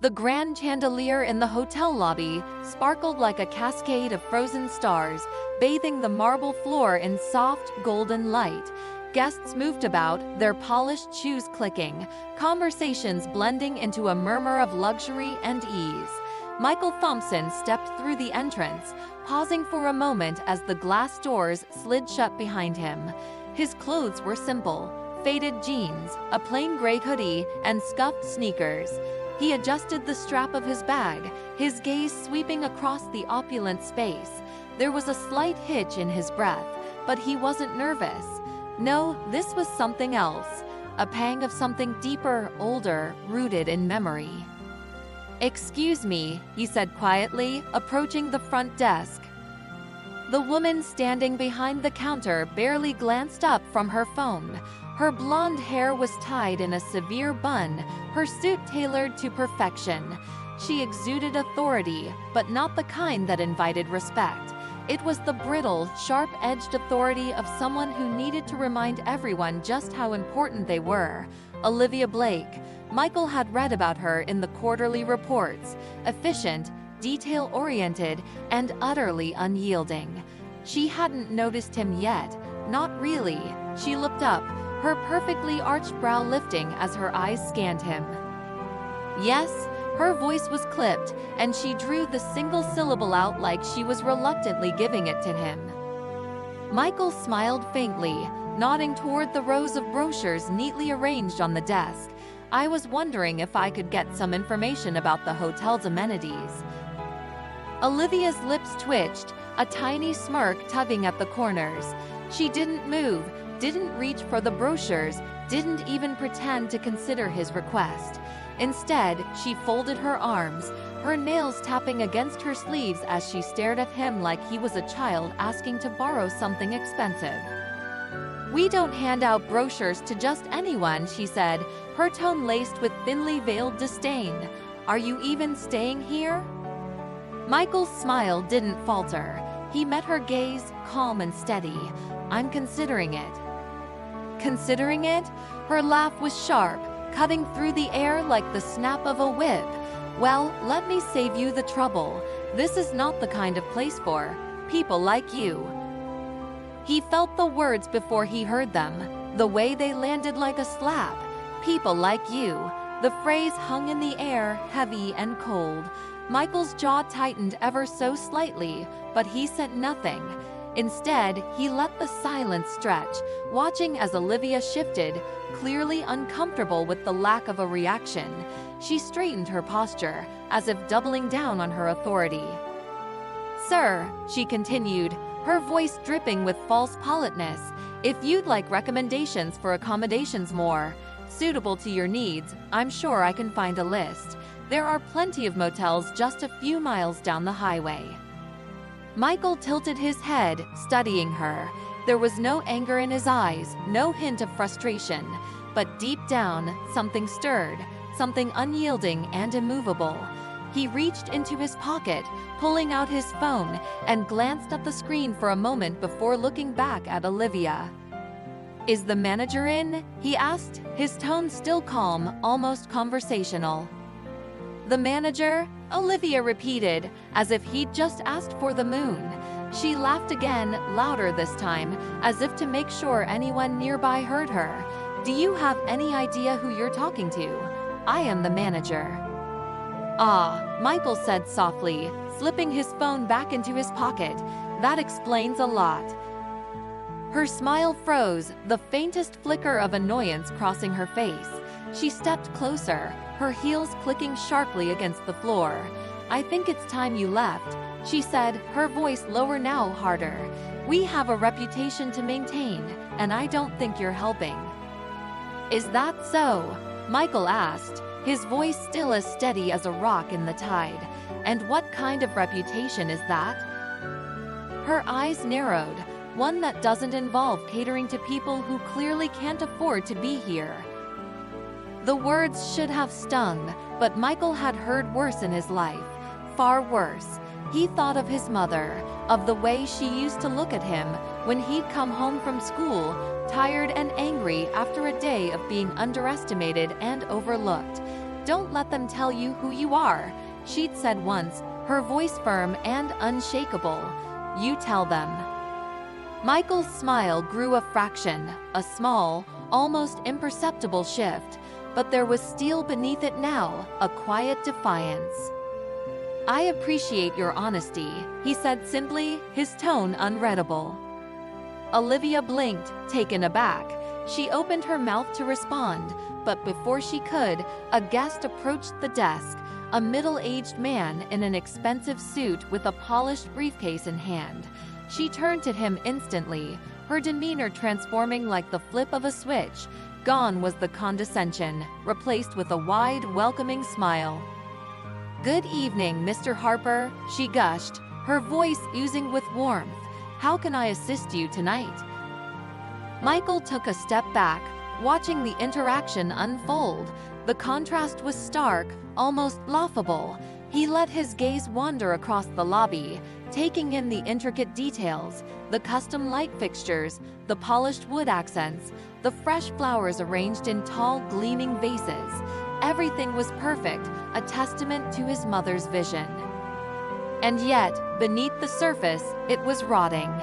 The grand chandelier in the hotel lobby sparkled like a cascade of frozen stars, bathing the marble floor in soft, golden light. Guests moved about, their polished shoes clicking, conversations blending into a murmur of luxury and ease. Michael Thompson stepped through the entrance, pausing for a moment as the glass doors slid shut behind him. His clothes were simple: faded jeans, a plain gray hoodie, and scuffed sneakers. He adjusted the strap of his bag, his gaze sweeping across the opulent space. There was a slight hitch in his breath, but he wasn't nervous. No, this was something else. A pang of something deeper, older, rooted in memory. "Excuse me," he said quietly, approaching the front desk. The woman standing behind the counter barely glanced up from her phone. Her blonde hair was tied in a severe bun, her suit tailored to perfection. She exuded authority, but not the kind that invited respect. It was the brittle, sharp-edged authority of someone who needed to remind everyone just how important they were. Olivia Blake. Michael had read about her in the quarterly reports. Efficient, detail-oriented, and utterly unyielding. She hadn't noticed him yet. Not really. She looked up, her perfectly arched brow lifting as her eyes scanned him. "Yes?" Her voice was clipped, and she drew the single syllable out like she was reluctantly giving it to him. Michael smiled faintly, nodding toward the rows of brochures neatly arranged on the desk. "I was wondering if I could get some information about the hotel's amenities." Olivia's lips twitched, a tiny smirk tugging at the corners. She didn't move, didn't reach for the brochures, didn't even pretend to consider his request. Instead, she folded her arms, her nails tapping against her sleeves as she stared at him like he was a child asking to borrow something expensive. "We don't hand out brochures to just anyone," she said, her tone laced with thinly veiled disdain. "Are you even staying here?" Michael's smile didn't falter. He met her gaze, calm and steady. "I'm considering it." "Considering it?" Her laugh was sharp, cutting through the air like the snap of a whip. "Well, let me save you the trouble. This is not the kind of place for people like you." He felt the words before he heard them, the way they landed like a slap. "People like you." The phrase hung in the air, heavy and cold. Michael's jaw tightened ever so slightly, but he said nothing. Instead, he let the silence stretch, watching as Olivia shifted, clearly uncomfortable with the lack of a reaction. She straightened her posture, as if doubling down on her authority. "Sir," she continued, her voice dripping with false politeness, "if you'd like recommendations for accommodations more suitable to your needs, I'm sure I can find a list. There are plenty of motels just a few miles down the highway." Michael tilted his head, studying her. There was no anger in his eyes, no hint of frustration, but deep down, something stirred, something unyielding and immovable. He reached into his pocket, pulling out his phone, and glanced at the screen for a moment before looking back at Olivia. "Is the manager in?" he asked, his tone still calm, almost conversational. "The manager?" Olivia repeated, as if he'd just asked for the moon. She laughed again, louder this time, as if to make sure anyone nearby heard her. "Do you have any idea who you're talking to? I am the manager." "Ah," Michael said softly, slipping his phone back into his pocket. "That explains a lot." Her smile froze, the faintest flicker of annoyance crossing her face. She stepped closer, her heels clicking sharply against the floor. "I think it's time you left," she said, her voice lower now, harder. "We have a reputation to maintain, and I don't think you're helping." "Is that so?" Michael asked, his voice still as steady as a rock in the tide. "And what kind of reputation is that?" Her eyes narrowed. "One that doesn't involve catering to people who clearly can't afford to be here." The words should have stung, but Michael had heard worse in his life. Far worse. He thought of his mother, of the way she used to look at him when he'd come home from school, tired and angry after a day of being underestimated and overlooked. "Don't let them tell you who you are," she'd said once, her voice firm and unshakable. "You tell them." Michael's smile grew a fraction, a small, almost imperceptible shift, but there was steel beneath it now, a quiet defiance. "I appreciate your honesty," he said simply, his tone unreadable. Olivia blinked, taken aback. She opened her mouth to respond, but before she could, a guest approached the desk, a middle-aged man in an expensive suit with a polished briefcase in hand. She turned to him instantly, her demeanor transforming like the flip of a switch. Gone was the condescension, replaced with a wide, welcoming smile. "Good evening, Mr. Harper," she gushed, her voice oozing with warmth. "How can I assist you tonight?" Michael took a step back, watching the interaction unfold. The contrast was stark, almost laughable. He let his gaze wander across the lobby, taking in the intricate details, the custom light fixtures, the polished wood accents, the fresh flowers arranged in tall, gleaming vases. Everything was perfect, a testament to his mother's vision. And yet, beneath the surface, it was rotting.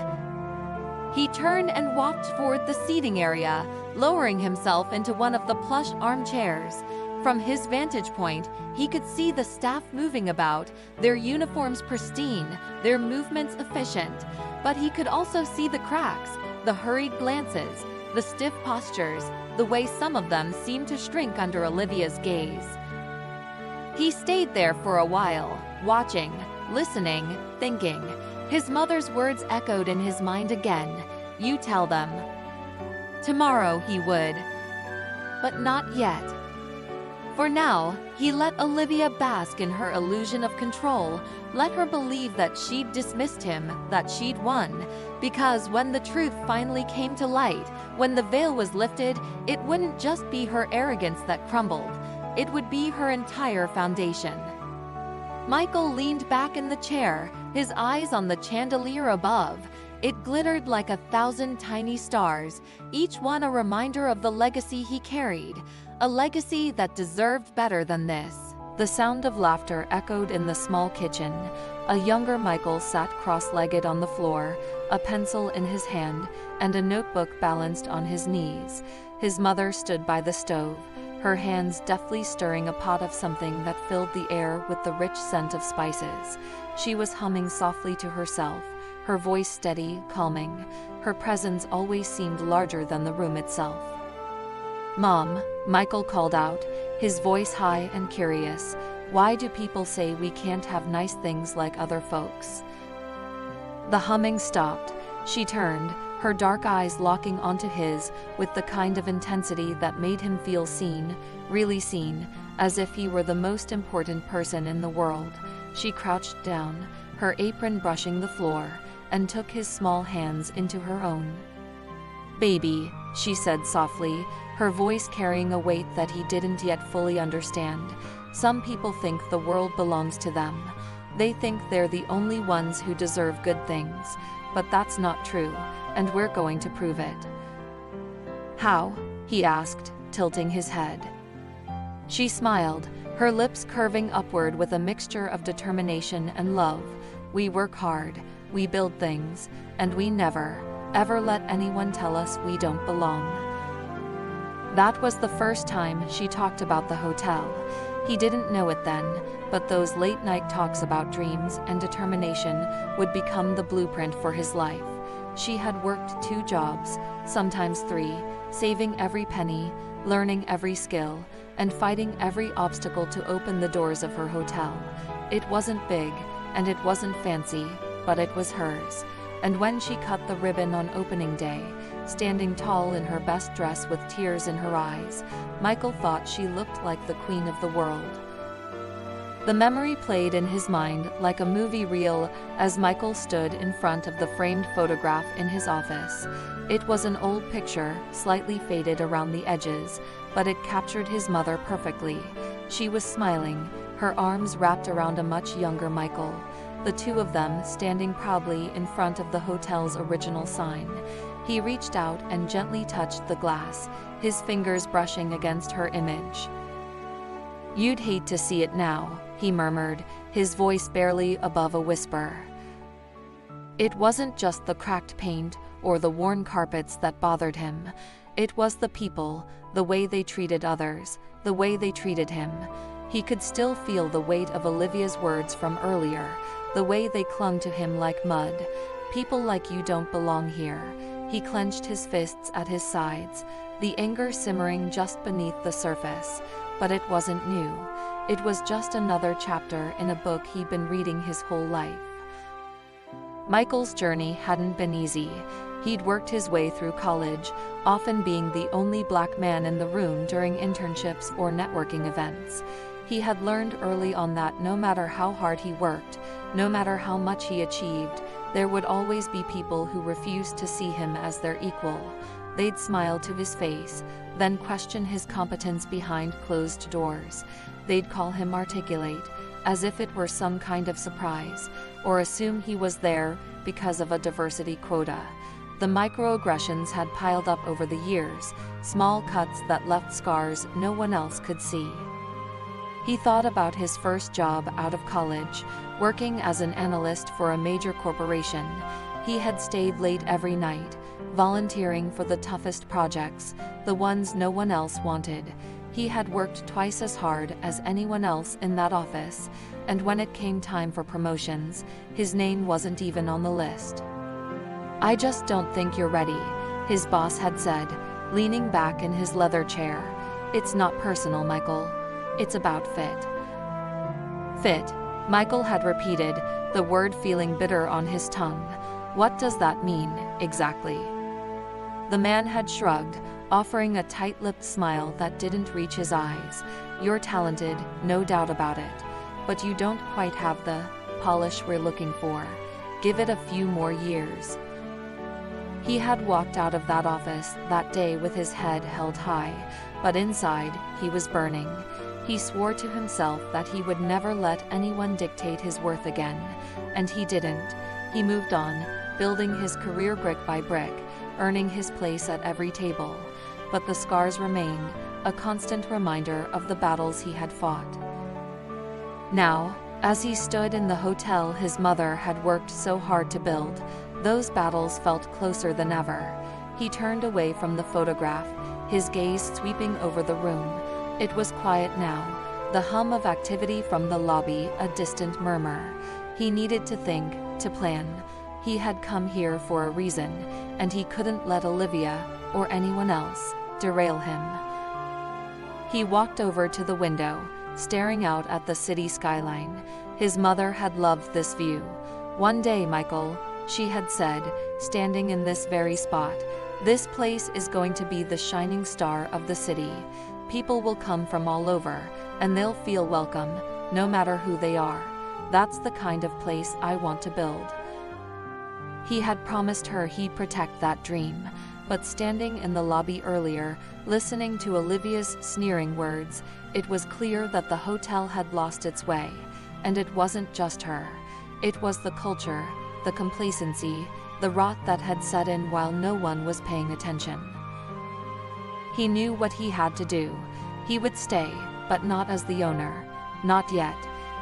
He turned and walked toward the seating area, lowering himself into one of the plush armchairs. From his vantage point, he could see the staff moving about, their uniforms pristine, their movements efficient. But he could also see the cracks, the hurried glances, the stiff postures, the way some of them seemed to shrink under Olivia's gaze. He stayed there for a while, watching, listening, thinking. His mother's words echoed in his mind again. "You tell them." Tomorrow he would. But not yet. For now, he let Olivia bask in her illusion of control, let her believe that she'd dismissed him, that she'd won. Because when the truth finally came to light, when the veil was lifted, it wouldn't just be her arrogance that crumbled. It would be her entire foundation. Michael leaned back in the chair, his eyes on the chandelier above. It glittered like 1,000 tiny stars, each one a reminder of the legacy he carried, a legacy that deserved better than this. The sound of laughter echoed in the small kitchen. A younger Michael sat cross-legged on the floor, a pencil in his hand and a notebook balanced on his knees. His mother stood by the stove, her hands deftly stirring a pot of something that filled the air with the rich scent of spices. She was humming softly to herself, her voice steady, calming. Her presence always seemed larger than the room itself. "Mom," Michael called out, his voice high and curious, "why do people say we can't have nice things like other folks?" The humming stopped. She turned, her dark eyes locking onto his with the kind of intensity that made him feel seen, really seen, as if he were the most important person in the world. She crouched down, her apron brushing the floor, and took his small hands into her own. "Baby," she said softly, her voice carrying a weight that he didn't yet fully understand. "Some people think the world belongs to them. They think they're the only ones who deserve good things. But that's not true, and we're going to prove it." "How?" he asked, tilting his head. She smiled, her lips curving upward with a mixture of determination and love. "We work hard, we build things, and we never, ever let anyone tell us we don't belong." That was the first time she talked about the hotel. He didn't know it then, but those late-night talks about dreams and determination would become the blueprint for his life. She had worked 2 jobs, sometimes 3, saving every penny, learning every skill, and fighting every obstacle to open the doors of her hotel. It wasn't big, and it wasn't fancy, but it was hers. And when she cut the ribbon on opening day, standing tall in her best dress with tears in her eyes, Michael thought she looked like the queen of the world. The memory played in his mind like a movie reel as Michael stood in front of the framed photograph in his office. It was an old picture, slightly faded around the edges, but it captured his mother perfectly. She was smiling, her arms wrapped around a much younger Michael, the two of them standing proudly in front of the hotel's original sign. He reached out and gently touched the glass, his fingers brushing against her image. "You'd hate to see it now," he murmured, his voice barely above a whisper. It wasn't just the cracked paint or the worn carpets that bothered him. It was the people, the way they treated others, the way they treated him. He could still feel the weight of Olivia's words from earlier, the way they clung to him like mud. "People like you don't belong here." He clenched his fists at his sides, the anger simmering just beneath the surface. But it wasn't new. It was just another chapter in a book he'd been reading his whole life. Michael's journey hadn't been easy. He'd worked his way through college, often being the only black man in the room during internships or networking events. He had learned early on that no matter how hard he worked, no matter how much he achieved, there would always be people who refused to see him as their equal. They'd smile to his face, then question his competence behind closed doors. They'd call him articulate, as if it were some kind of surprise, or assume he was there because of a diversity quota. The microaggressions had piled up over the years, small cuts that left scars no one else could see. He thought about his first job out of college, working as an analyst for a major corporation. He had stayed late every night, volunteering for the toughest projects, the ones no one else wanted. He had worked twice as hard as anyone else in that office, and when it came time for promotions, his name wasn't even on the list. "I just don't think you're ready," his boss had said, leaning back in his leather chair. "It's not personal, Michael. It's about fit." Fit, Michael had repeated, the word feeling bitter on his tongue. What does that mean, exactly? The man had shrugged, offering a tight-lipped smile that didn't reach his eyes. "You're talented, no doubt about it. But you don't quite have the polish we're looking for. Give it a few more years." He had walked out of that office that day with his head held high, but inside, he was burning. He swore to himself that he would never let anyone dictate his worth again, and he didn't. He moved on, building his career brick by brick, earning his place at every table. But the scars remained, a constant reminder of the battles he had fought. Now, as he stood in the hotel his mother had worked so hard to build, those battles felt closer than ever. He turned away from the photograph, his gaze sweeping over the room. It was quiet now, the hum of activity from the lobby a distant murmur. He needed to think, to plan. He had come here for a reason, and he couldn't let Olivia, or anyone else, derail him. He walked over to the window, staring out at the city skyline. His mother had loved this view. "One day, Michael," she had said, standing in this very spot, "this place is going to be the shining star of the city. People will come from all over, and they'll feel welcome, no matter who they are. That's the kind of place I want to build." He had promised her he'd protect that dream, but standing in the lobby earlier, listening to Olivia's sneering words, it was clear that the hotel had lost its way. And it wasn't just her. It was the culture, the complacency, the rot that had set in while no one was paying attention. He knew what he had to do. He would stay, but not as the owner. Not yet.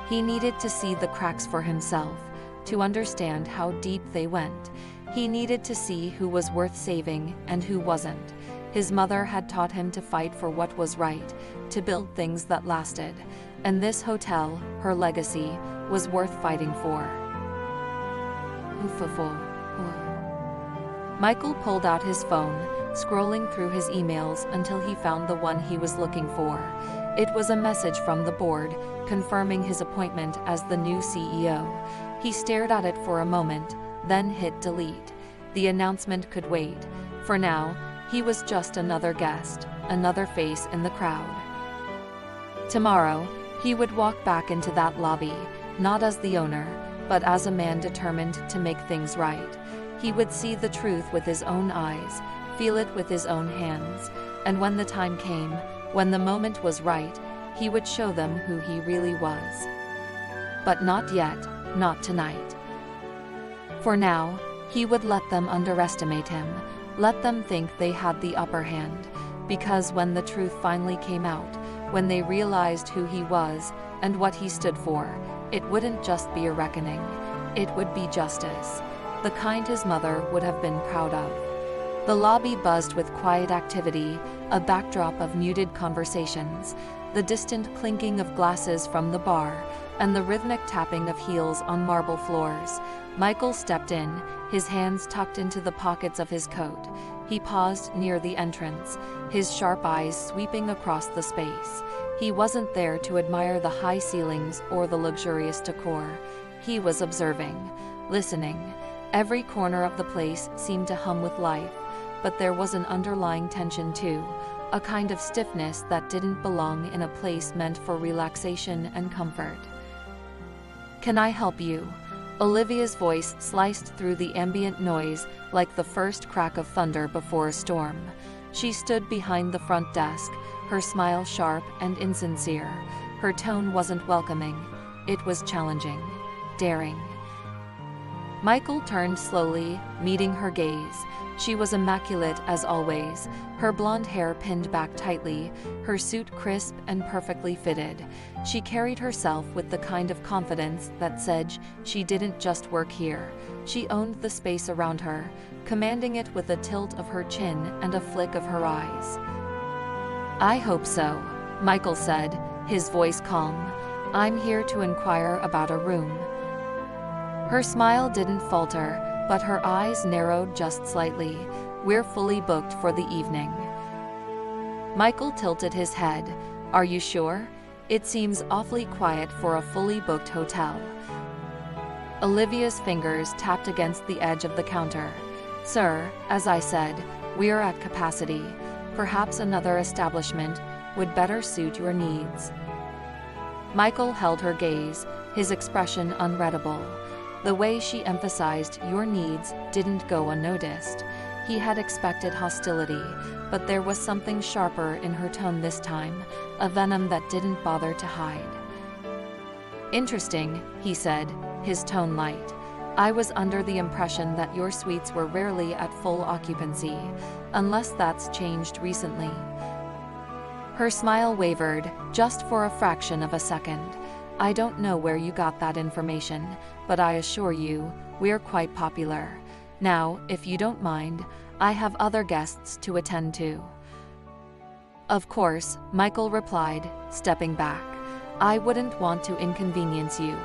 He needed to see the cracks for himself, to understand how deep they went. He needed to see who was worth saving and who wasn't. His mother had taught him to fight for what was right, to build things that lasted. And this hotel, her legacy, was worth fighting for. Michael pulled out his phone, scrolling through his emails until he found the one he was looking for. It was a message from the board, confirming his appointment as the new CEO. He stared at it for a moment, then hit delete. The announcement could wait. For now, he was just another guest, another face in the crowd. Tomorrow, he would walk back into that lobby, not as the owner, but as a man determined to make things right. He would see the truth with his own eyes, feel it with his own hands, and when the time came, when the moment was right, he would show them who he really was. But not yet, not tonight. For now, he would let them underestimate him, let them think they had the upper hand, because when the truth finally came out, when they realized who he was and what he stood for, it wouldn't just be a reckoning. It would be justice, the kind his mother would have been proud of. The lobby buzzed with quiet activity, a backdrop of muted conversations, the distant clinking of glasses from the bar, and the rhythmic tapping of heels on marble floors. Michael stepped in, his hands tucked into the pockets of his coat. He paused near the entrance, his sharp eyes sweeping across the space. He wasn't there to admire the high ceilings or the luxurious decor. He was observing, listening. Every corner of the place seemed to hum with life, but there was an underlying tension too, a kind of stiffness that didn't belong in a place meant for relaxation and comfort. "Can I help you?" Olivia's voice sliced through the ambient noise like the first crack of thunder before a storm. She stood behind the front desk, her smile sharp and insincere. Her tone wasn't welcoming, it was challenging, daring. Michael turned slowly, meeting her gaze. She was immaculate as always, her blonde hair pinned back tightly, her suit crisp and perfectly fitted. She carried herself with the kind of confidence that said she didn't just work here, she owned the space around her, commanding it with a tilt of her chin and a flick of her eyes. "I hope so," Michael said, his voice calm. "I'm here to inquire about a room." Her smile didn't falter, but her eyes narrowed just slightly. "We're fully booked for the evening." Michael tilted his head. "Are you sure? It seems awfully quiet for a fully booked hotel." Olivia's fingers tapped against the edge of the counter. "Sir, as I said, we're at capacity. Perhaps another establishment would better suit your needs." Michael held her gaze, his expression unreadable. The way she emphasized "your needs" didn't go unnoticed. He had expected hostility, but there was something sharper in her tone this time, a venom that didn't bother to hide. "Interesting," he said, his tone light. "I was under the impression that your suites were rarely at full occupancy, unless that's changed recently." Her smile wavered, just for a fraction of a second. "I don't know where you got that information, but I assure you, we're quite popular. Now, if you don't mind, I have other guests to attend to." "Of course," Michael replied, stepping back. "I wouldn't want to inconvenience you."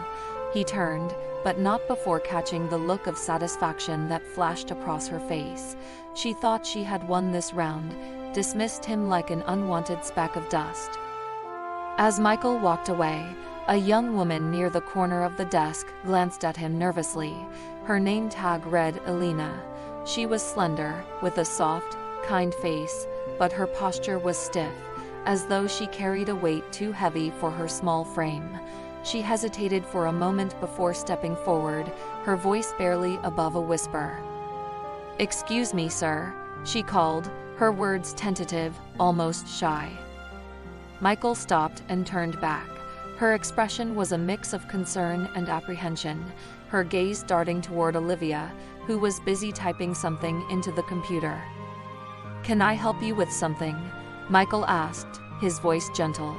He turned, but not before catching the look of satisfaction that flashed across her face. She thought she had won this round, dismissed him like an unwanted speck of dust. As Michael walked away, a young woman near the corner of the desk glanced at him nervously. Her name tag read Elena. She was slender, with a soft, kind face, but her posture was stiff, as though she carried a weight too heavy for her small frame. She hesitated for a moment before stepping forward, her voice barely above a whisper. "Excuse me, sir," she called, her words tentative, almost shy. Michael stopped and turned back. Her expression was a mix of concern and apprehension, her gaze darting toward Olivia, who was busy typing something into the computer. "Can I help you with something?" Michael asked, his voice gentle.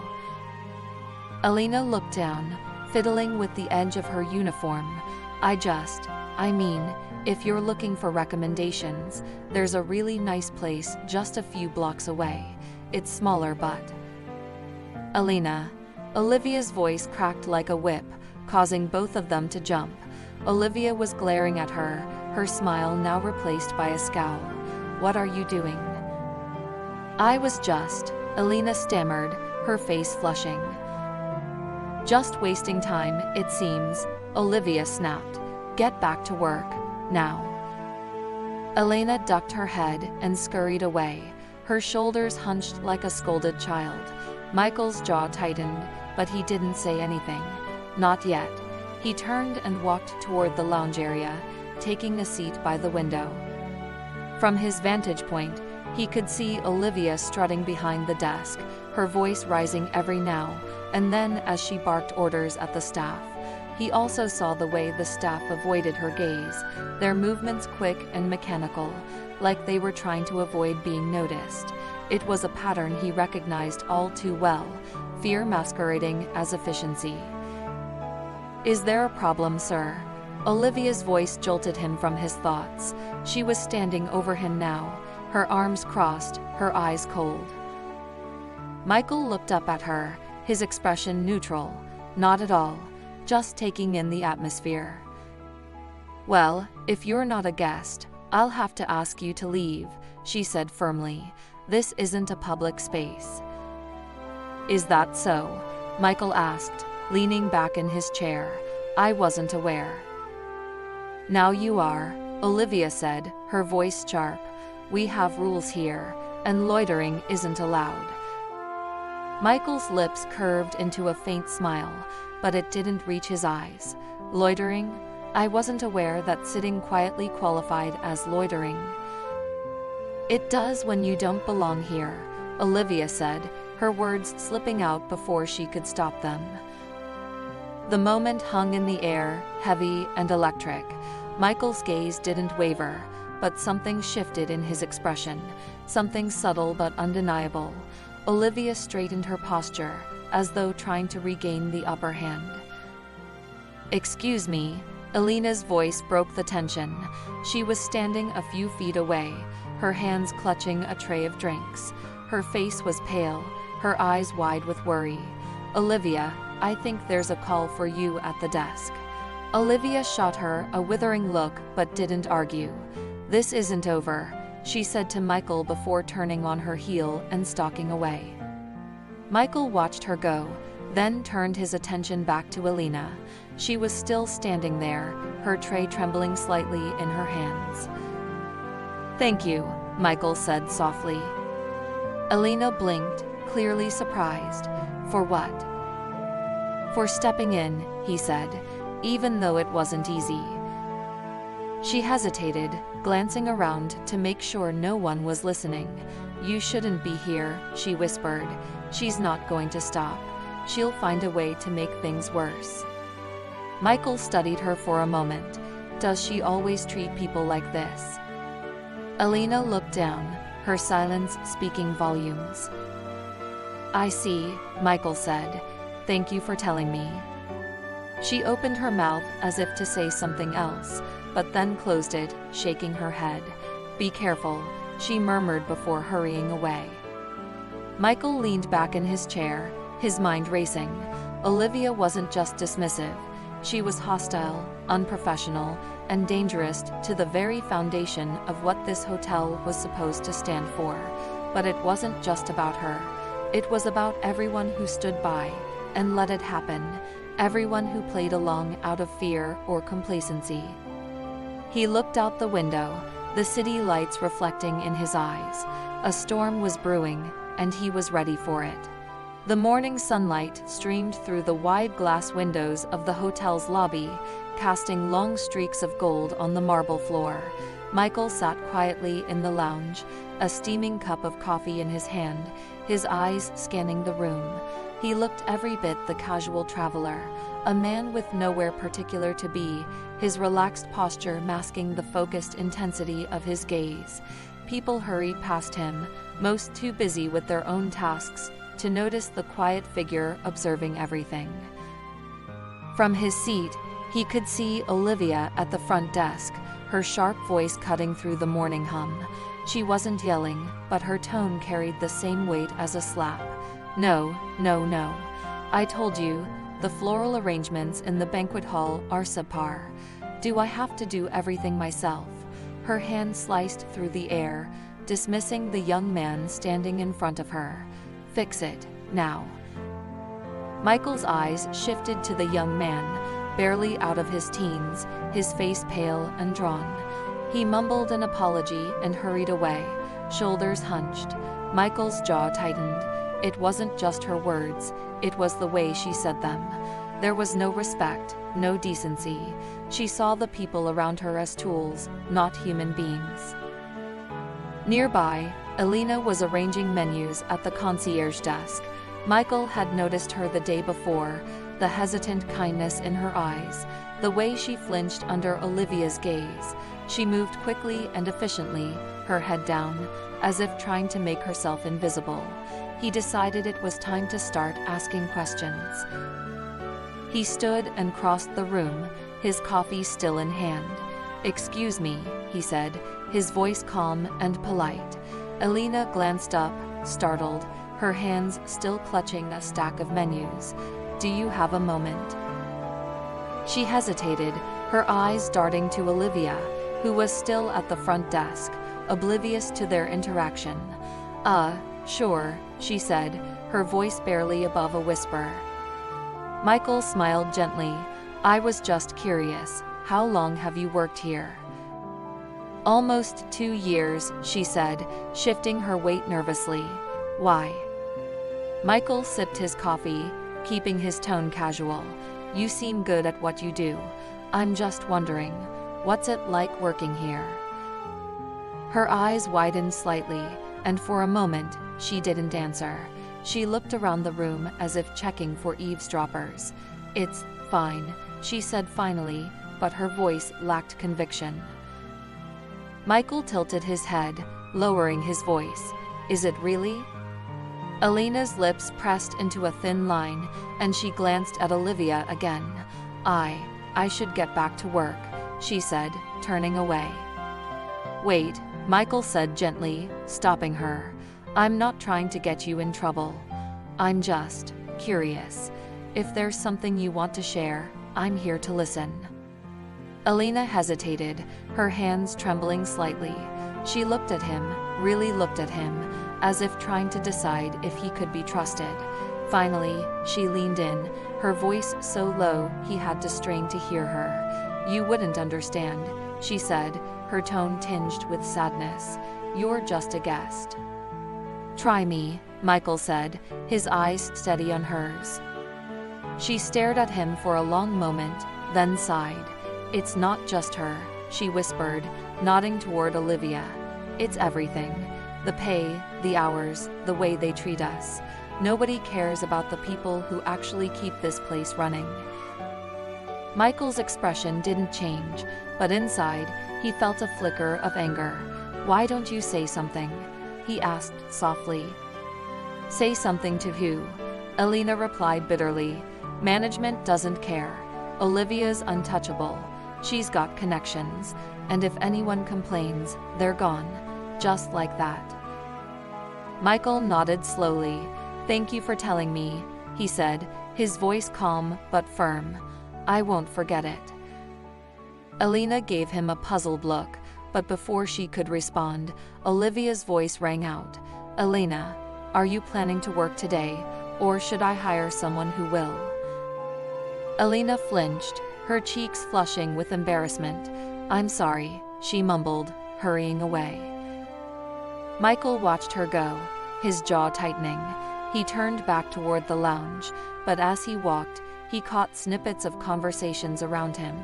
Elena looked down, fiddling with the edge of her uniform. I mean, if you're looking for recommendations, there's a really nice place just a few blocks away. It's smaller but..." "Elena." Olivia's voice cracked like a whip, causing both of them to jump. Olivia was glaring at her, her smile now replaced by a scowl. "What are you doing?" "I was just..." Elena stammered, her face flushing. "Just wasting time, it seems," Olivia snapped. "Get back to work, now." Elena ducked her head and scurried away, her shoulders hunched like a scolded child. Michael's jaw tightened, but he didn't say anything. Not yet. He turned and walked toward the lounge area, taking a seat by the window. From his vantage point, he could see Olivia strutting behind the desk, her voice rising every now and then as she barked orders at the staff. He also saw the way the staff avoided her gaze, their movements quick and mechanical, like they were trying to avoid being noticed. It was a pattern he recognized all too well, fear masquerading as efficiency. "Is there a problem, sir?" Olivia's voice jolted him from his thoughts. She was standing over him now, her arms crossed, her eyes cold. Michael looked up at her, his expression neutral. Not at all, just taking in the atmosphere. "Well, if you're not a guest, I'll have to ask you to leave," she said firmly. "This isn't a public space." "Is that so?" Michael asked, leaning back in his chair. "I wasn't aware." "Now you are," Olivia said, her voice sharp. "We have rules here, and loitering isn't allowed." Michael's lips curved into a faint smile, but it didn't reach his eyes. "Loitering? I wasn't aware that sitting quietly qualified as loitering." "It does when you don't belong here," Olivia said, her words slipping out before she could stop them. The moment hung in the air, heavy and electric. Michael's gaze didn't waver, but something shifted in his expression, something subtle but undeniable. Olivia straightened her posture, as though trying to regain the upper hand. "Excuse me," Elena's voice broke the tension. She was standing a few feet away, her hands clutching a tray of drinks. Her face was pale, her eyes wide with worry. "Olivia, I think there's a call for you at the desk." Olivia shot her a withering look but didn't argue. "This isn't over," she said to Michael before turning on her heel and stalking away. Michael watched her go, then turned his attention back to Elena. She was still standing there, her tray trembling slightly in her hands. "Thank you," Michael said softly. Elena blinked, clearly surprised. "For what?" "For stepping in," he said, even though it wasn't easy. She hesitated, glancing around to make sure no one was listening. "You shouldn't be here," she whispered. "She's not going to stop. She'll find a way to make things worse." Michael studied her for a moment. "Does she always treat people like this?" Elena looked down, her silence speaking volumes. "I see," Michael said. "Thank you for telling me." She opened her mouth as if to say something else, but then closed it, shaking her head. "Be careful," she murmured before hurrying away. Michael leaned back in his chair, his mind racing. Olivia wasn't just dismissive. She was hostile, unprofessional, and dangerous to the very foundation of what this hotel was supposed to stand for. But it wasn't just about her. It was about everyone who stood by and let it happen, everyone who played along out of fear or complacency. He looked out the window, the city lights reflecting in his eyes. A storm was brewing, and he was ready for it. The morning sunlight streamed through the wide glass windows of the hotel's lobby, casting long streaks of gold on the marble floor. Michael sat quietly in the lounge, a steaming cup of coffee in his hand, his eyes scanning the room. He looked every bit the casual traveler, a man with nowhere particular to be, his relaxed posture masking the focused intensity of his gaze. People hurried past him, most too busy with their own tasks to notice the quiet figure observing everything. From his seat, he could see Olivia at the front desk, her sharp voice cutting through the morning hum. She wasn't yelling, but her tone carried the same weight as a slap. "No, no, no. I told you, the floral arrangements in the banquet hall are subpar. Do I have to do everything myself?" Her hand sliced through the air, dismissing the young man standing in front of her. "Fix it, now." Michael's eyes shifted to the young man, barely out of his teens, his face pale and drawn. He mumbled an apology and hurried away, shoulders hunched. Michael's jaw tightened. It wasn't just her words, it was the way she said them. There was no respect, no decency. She saw the people around her as tools, not human beings. Nearby, Elena was arranging menus at the concierge desk. Michael had noticed her the day before, the hesitant kindness in her eyes, the way she flinched under Olivia's gaze. She moved quickly and efficiently, her head down, as if trying to make herself invisible. He decided it was time to start asking questions. He stood and crossed the room, his coffee still in hand. "Excuse me," he said, his voice calm and polite. Elena glanced up, startled, her hands still clutching a stack of menus. "Do you have a moment?" She hesitated, her eyes darting to Olivia, who was still at the front desk, oblivious to their interaction. Sure," she said, her voice barely above a whisper. Michael smiled gently. "I was just curious. How long have you worked here?" "Almost 2 years," she said, shifting her weight nervously. "Why?" Michael sipped his coffee, keeping his tone casual. "You seem good at what you do. I'm just wondering, what's it like working here?" Her eyes widened slightly, and for a moment, she didn't answer. She looked around the room as if checking for eavesdroppers. "It's fine," she said finally, but her voice lacked conviction. Michael tilted his head, lowering his voice. "Is it really?" Elena's lips pressed into a thin line, and she glanced at Olivia again. I should get back to work," she said, turning away. "Wait," Michael said gently, stopping her. "I'm not trying to get you in trouble. I'm just curious. If there's something you want to share, I'm here to listen." Elena hesitated, her hands trembling slightly. She looked at him, really looked at him, as if trying to decide if he could be trusted. Finally, she leaned in, her voice so low he had to strain to hear her. "You wouldn't understand," she said, her tone tinged with sadness. "You're just a guest." "Try me," Michael said, his eyes steady on hers. She stared at him for a long moment, then sighed. "It's not just her," she whispered, nodding toward Olivia. "It's everything. The pay, the hours, the way they treat us. Nobody cares about the people who actually keep this place running." Michael's expression didn't change, but inside, he felt a flicker of anger. "Why don't you say something?" he asked softly. "Say something to who?" Elena replied bitterly. "Management doesn't care. Olivia's untouchable. She's got connections, and if anyone complains, they're gone. Just like that." Michael nodded slowly. "Thank you for telling me," he said, his voice calm but firm. "I won't forget it." Elena gave him a puzzled look, but before she could respond, Olivia's voice rang out. "Elena, are you planning to work today, or should I hire someone who will?" Elena flinched, her cheeks flushing with embarrassment. "I'm sorry," she mumbled, hurrying away. Michael watched her go, his jaw tightening. He turned back toward the lounge, but as he walked, he caught snippets of conversations around him.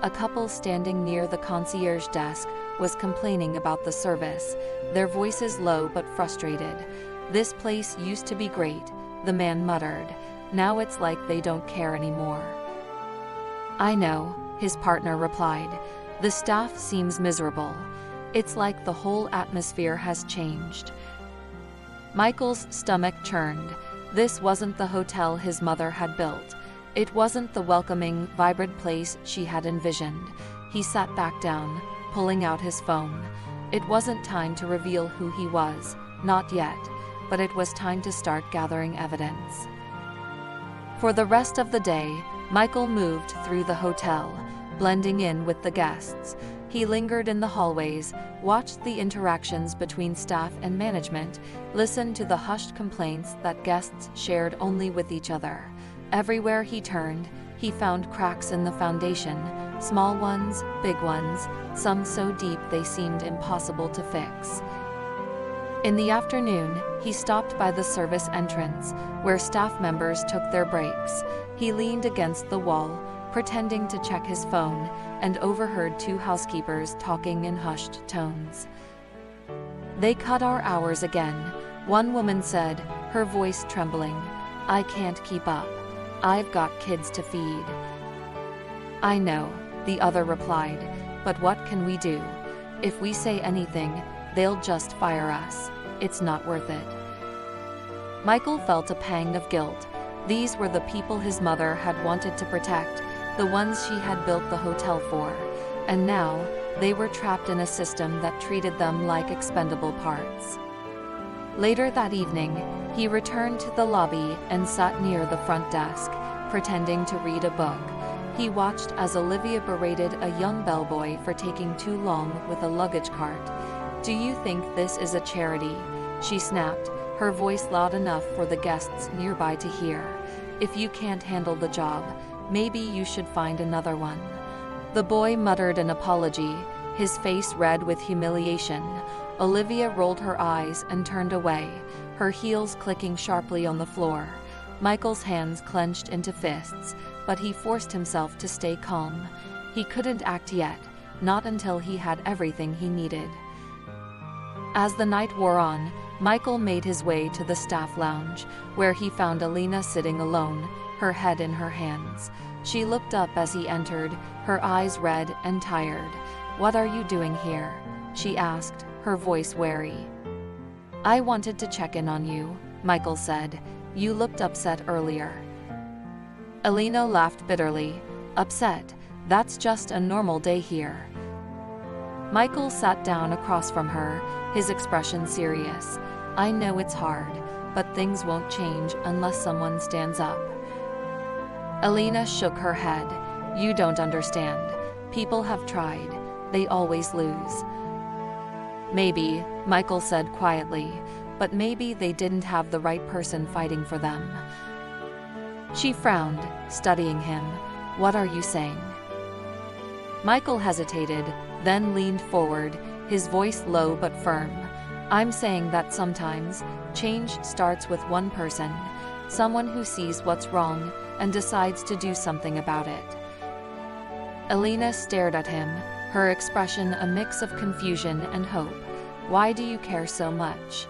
A couple standing near the concierge desk was complaining about the service, their voices low but frustrated. "This place used to be great," the man muttered. "Now it's like they don't care anymore." "I know," his partner replied. "The staff seems miserable. It's like the whole atmosphere has changed." Michael's stomach churned. This wasn't the hotel his mother had built. It wasn't the welcoming, vibrant place she had envisioned. He sat back down, pulling out his phone. It wasn't time to reveal who he was, not yet, but it was time to start gathering evidence. For the rest of the day, Michael moved through the hotel, blending in with the guests. He lingered in the hallways, watched the interactions between staff and management, listened to the hushed complaints that guests shared only with each other. Everywhere he turned, he found cracks in the foundation, small ones, big ones, some so deep they seemed impossible to fix. In the afternoon, he stopped by the service entrance, where staff members took their breaks. He leaned against the wall, pretending to check his phone, and overheard two housekeepers talking in hushed tones. "They cut our hours again," one woman said, her voice trembling. "I can't keep up." I've got kids to feed." "I know," the other replied, "but what can we do? If we say anything, they'll just fire us. It's not worth it." Michael felt a pang of guilt. These were the people his mother had wanted to protect, the ones she had built the hotel for, and now they were trapped in a system that treated them like expendable parts. Later that evening, he returned to the lobby and sat near the front desk, pretending to read a book. He watched as Olivia berated a young bellboy for taking too long with a luggage cart. "Do you think this is a charity?" she snapped, her voice loud enough for the guests nearby to hear. "If you can't handle the job, maybe you should find another one." The boy muttered an apology, his face red with humiliation. Olivia rolled her eyes and turned away, her heels clicking sharply on the floor. Michael's hands clenched into fists, but he forced himself to stay calm. He couldn't act yet, not until he had everything he needed. As the night wore on, Michael made his way to the staff lounge, where he found Alina sitting alone, her head in her hands. She looked up as he entered, her eyes red and tired. "What are you doing here?" she asked, her voice wary. "I wanted to check in on you," Michael said. "You looked upset earlier." Alina laughed bitterly. "Upset? That's just a normal day here." Michael sat down across from her, his expression serious. "I know it's hard, but things won't change unless someone stands up." Alina shook her head. "You don't understand. People have tried. They always lose." "Maybe," Michael said quietly, "but maybe they didn't have the right person fighting for them." She frowned, studying him. "What are you saying?" Michael hesitated, then leaned forward, his voice low but firm. "I'm saying that sometimes, change starts with one person, someone who sees what's wrong and decides to do something about it." Alina stared at him, her expression a mix of confusion and hope. "Why do you care so much?"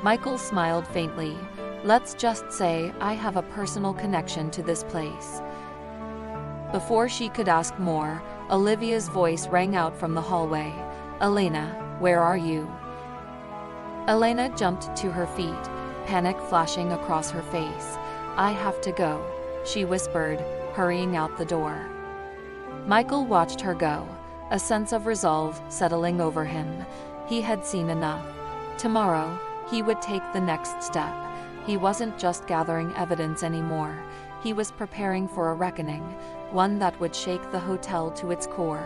Michael smiled faintly. "Let's just say I have a personal connection to this place." Before she could ask more, Olivia's voice rang out from the hallway. "Elena, where are you?" Elena jumped to her feet, panic flashing across her face. "I have to go," she whispered, hurrying out the door. Michael watched her go, a sense of resolve settling over him. He had seen enough. Tomorrow, he would take the next step. He wasn't just gathering evidence anymore. He was preparing for a reckoning, one that would shake the hotel to its core.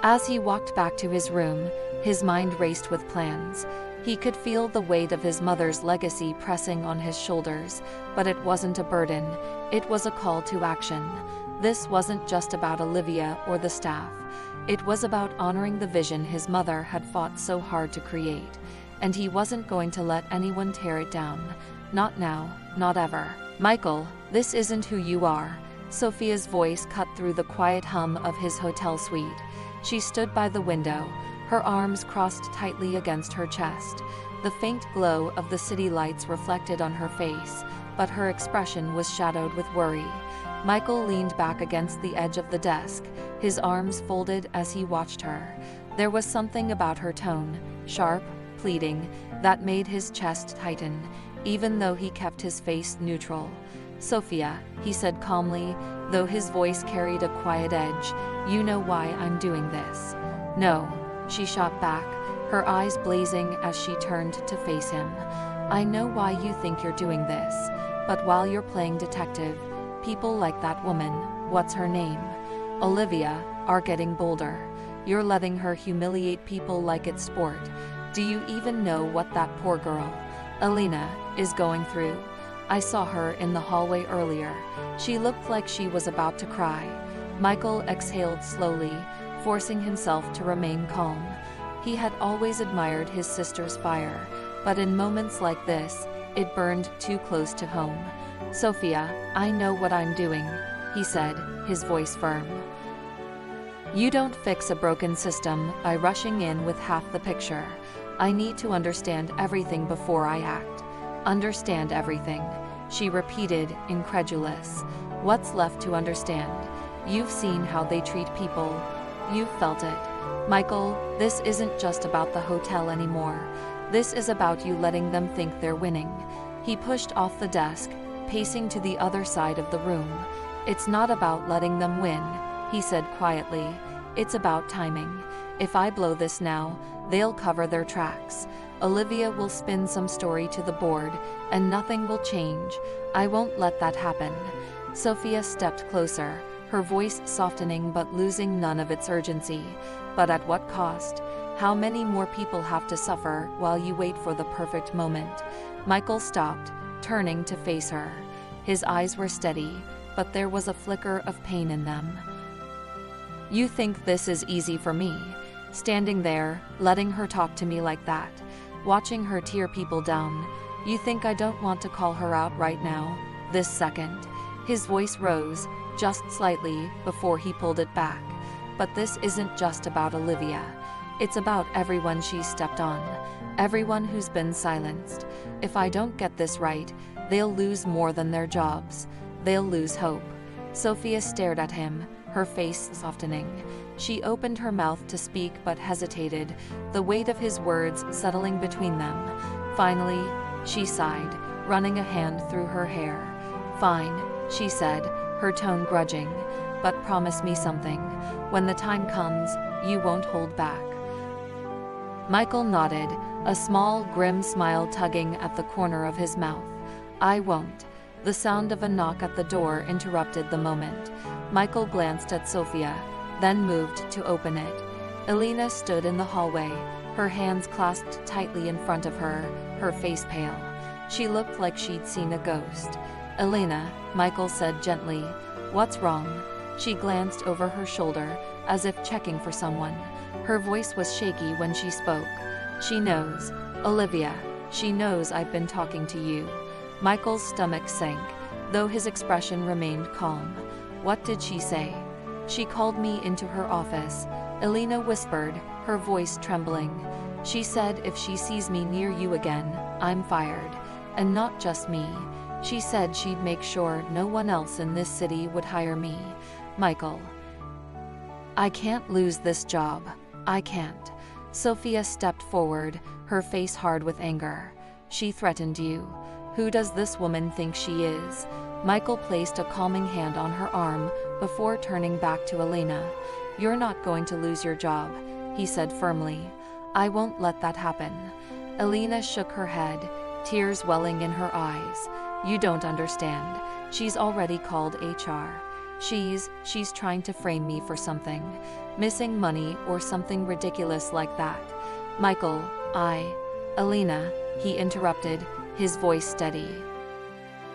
As he walked back to his room, his mind raced with plans. He could feel the weight of his mother's legacy pressing on his shoulders, but it wasn't a burden, it was a call to action. This wasn't just about Olivia or the staff. It was about honoring the vision his mother had fought so hard to create. And he wasn't going to let anyone tear it down. Not now, not ever. "Michael, this isn't who you are." Sophia's voice cut through the quiet hum of his hotel suite. She stood by the window, her arms crossed tightly against her chest. The faint glow of the city lights reflected on her face, but her expression was shadowed with worry. Michael leaned back against the edge of the desk, his arms folded as he watched her. There was something about her tone, sharp, pleading, that made his chest tighten, even though he kept his face neutral. "Sophia," he said calmly, though his voice carried a quiet edge, "you know why I'm doing this." "No," she shot back, her eyes blazing as she turned to face him. "I know why you think you're doing this, but while you're playing detective, people like that woman, what's her name? Olivia, are getting bolder. You're letting her humiliate people like it's sport. Do you even know what that poor girl, Alina, is going through? I saw her in the hallway earlier. She looked like she was about to cry." Michael exhaled slowly, forcing himself to remain calm. He had always admired his sister's fire, but in moments like this, it burned too close to home. "Sophia, I know what I'm doing," he said, his voice firm. "You don't fix a broken system by rushing in with half the picture. I need to understand everything before I act." "Understand everything," she repeated, incredulous. What's left to understand? You've seen how they treat people. You've felt it. Michael, this isn't just about the hotel anymore. This is about you letting them think they're winning. He pushed off the desk, pacing to the other side of the room. It's not about letting them win, he said quietly. It's about timing. If I blow this now, they'll cover their tracks. Olivia will spin some story to the board, and nothing will change. I won't let that happen. Sophia stepped closer, her voice softening but losing none of its urgency. But at what cost? How many more people have to suffer while you wait for the perfect moment? Michael stopped, turning to face her. His eyes were steady, but there was a flicker of pain in them. You think this is easy for me? Standing there, letting her talk to me like that, watching her tear people down. You think I don't want to call her out right now, this second? His voice rose, just slightly, before he pulled it back. But this isn't just about Olivia. It's about everyone she's stepped on, everyone who's been silenced. If I don't get this right, they'll lose more than their jobs. They'll lose hope. Sophia stared at him, her face softening. She opened her mouth to speak but hesitated, the weight of his words settling between them. Finally, she sighed, running a hand through her hair. Fine, she said, her tone grudging, but promise me something. When the time comes, you won't hold back. Michael nodded, a small, grim smile tugging at the corner of his mouth. I won't. The sound of a knock at the door interrupted the moment. Michael glanced at Sophia, then moved to open it. Elena stood in the hallway, her hands clasped tightly in front of her, her face pale. She looked like she'd seen a ghost. Elena, Michael said gently, what's wrong? She glanced over her shoulder, as if checking for someone. Her voice was shaky when she spoke. She knows. Olivia, she knows I've been talking to you. Michael's stomach sank, though his expression remained calm. What did she say? She called me into her office, Elena whispered, her voice trembling. She said if she sees me near you again, I'm fired. And not just me. She said she'd make sure no one else in this city would hire me. Michael. I can't lose this job. I can't. Sophia stepped forward, her face hard with anger. She threatened you. Who does this woman think she is? Michael placed a calming hand on her arm before turning back to Elena. You're not going to lose your job, he said firmly. I won't let that happen. Elena shook her head, tears welling in her eyes. You don't understand. She's already called HR. She's trying to frame me for something. Missing money or something ridiculous like that. Michael, Elena, he interrupted, his voice steady.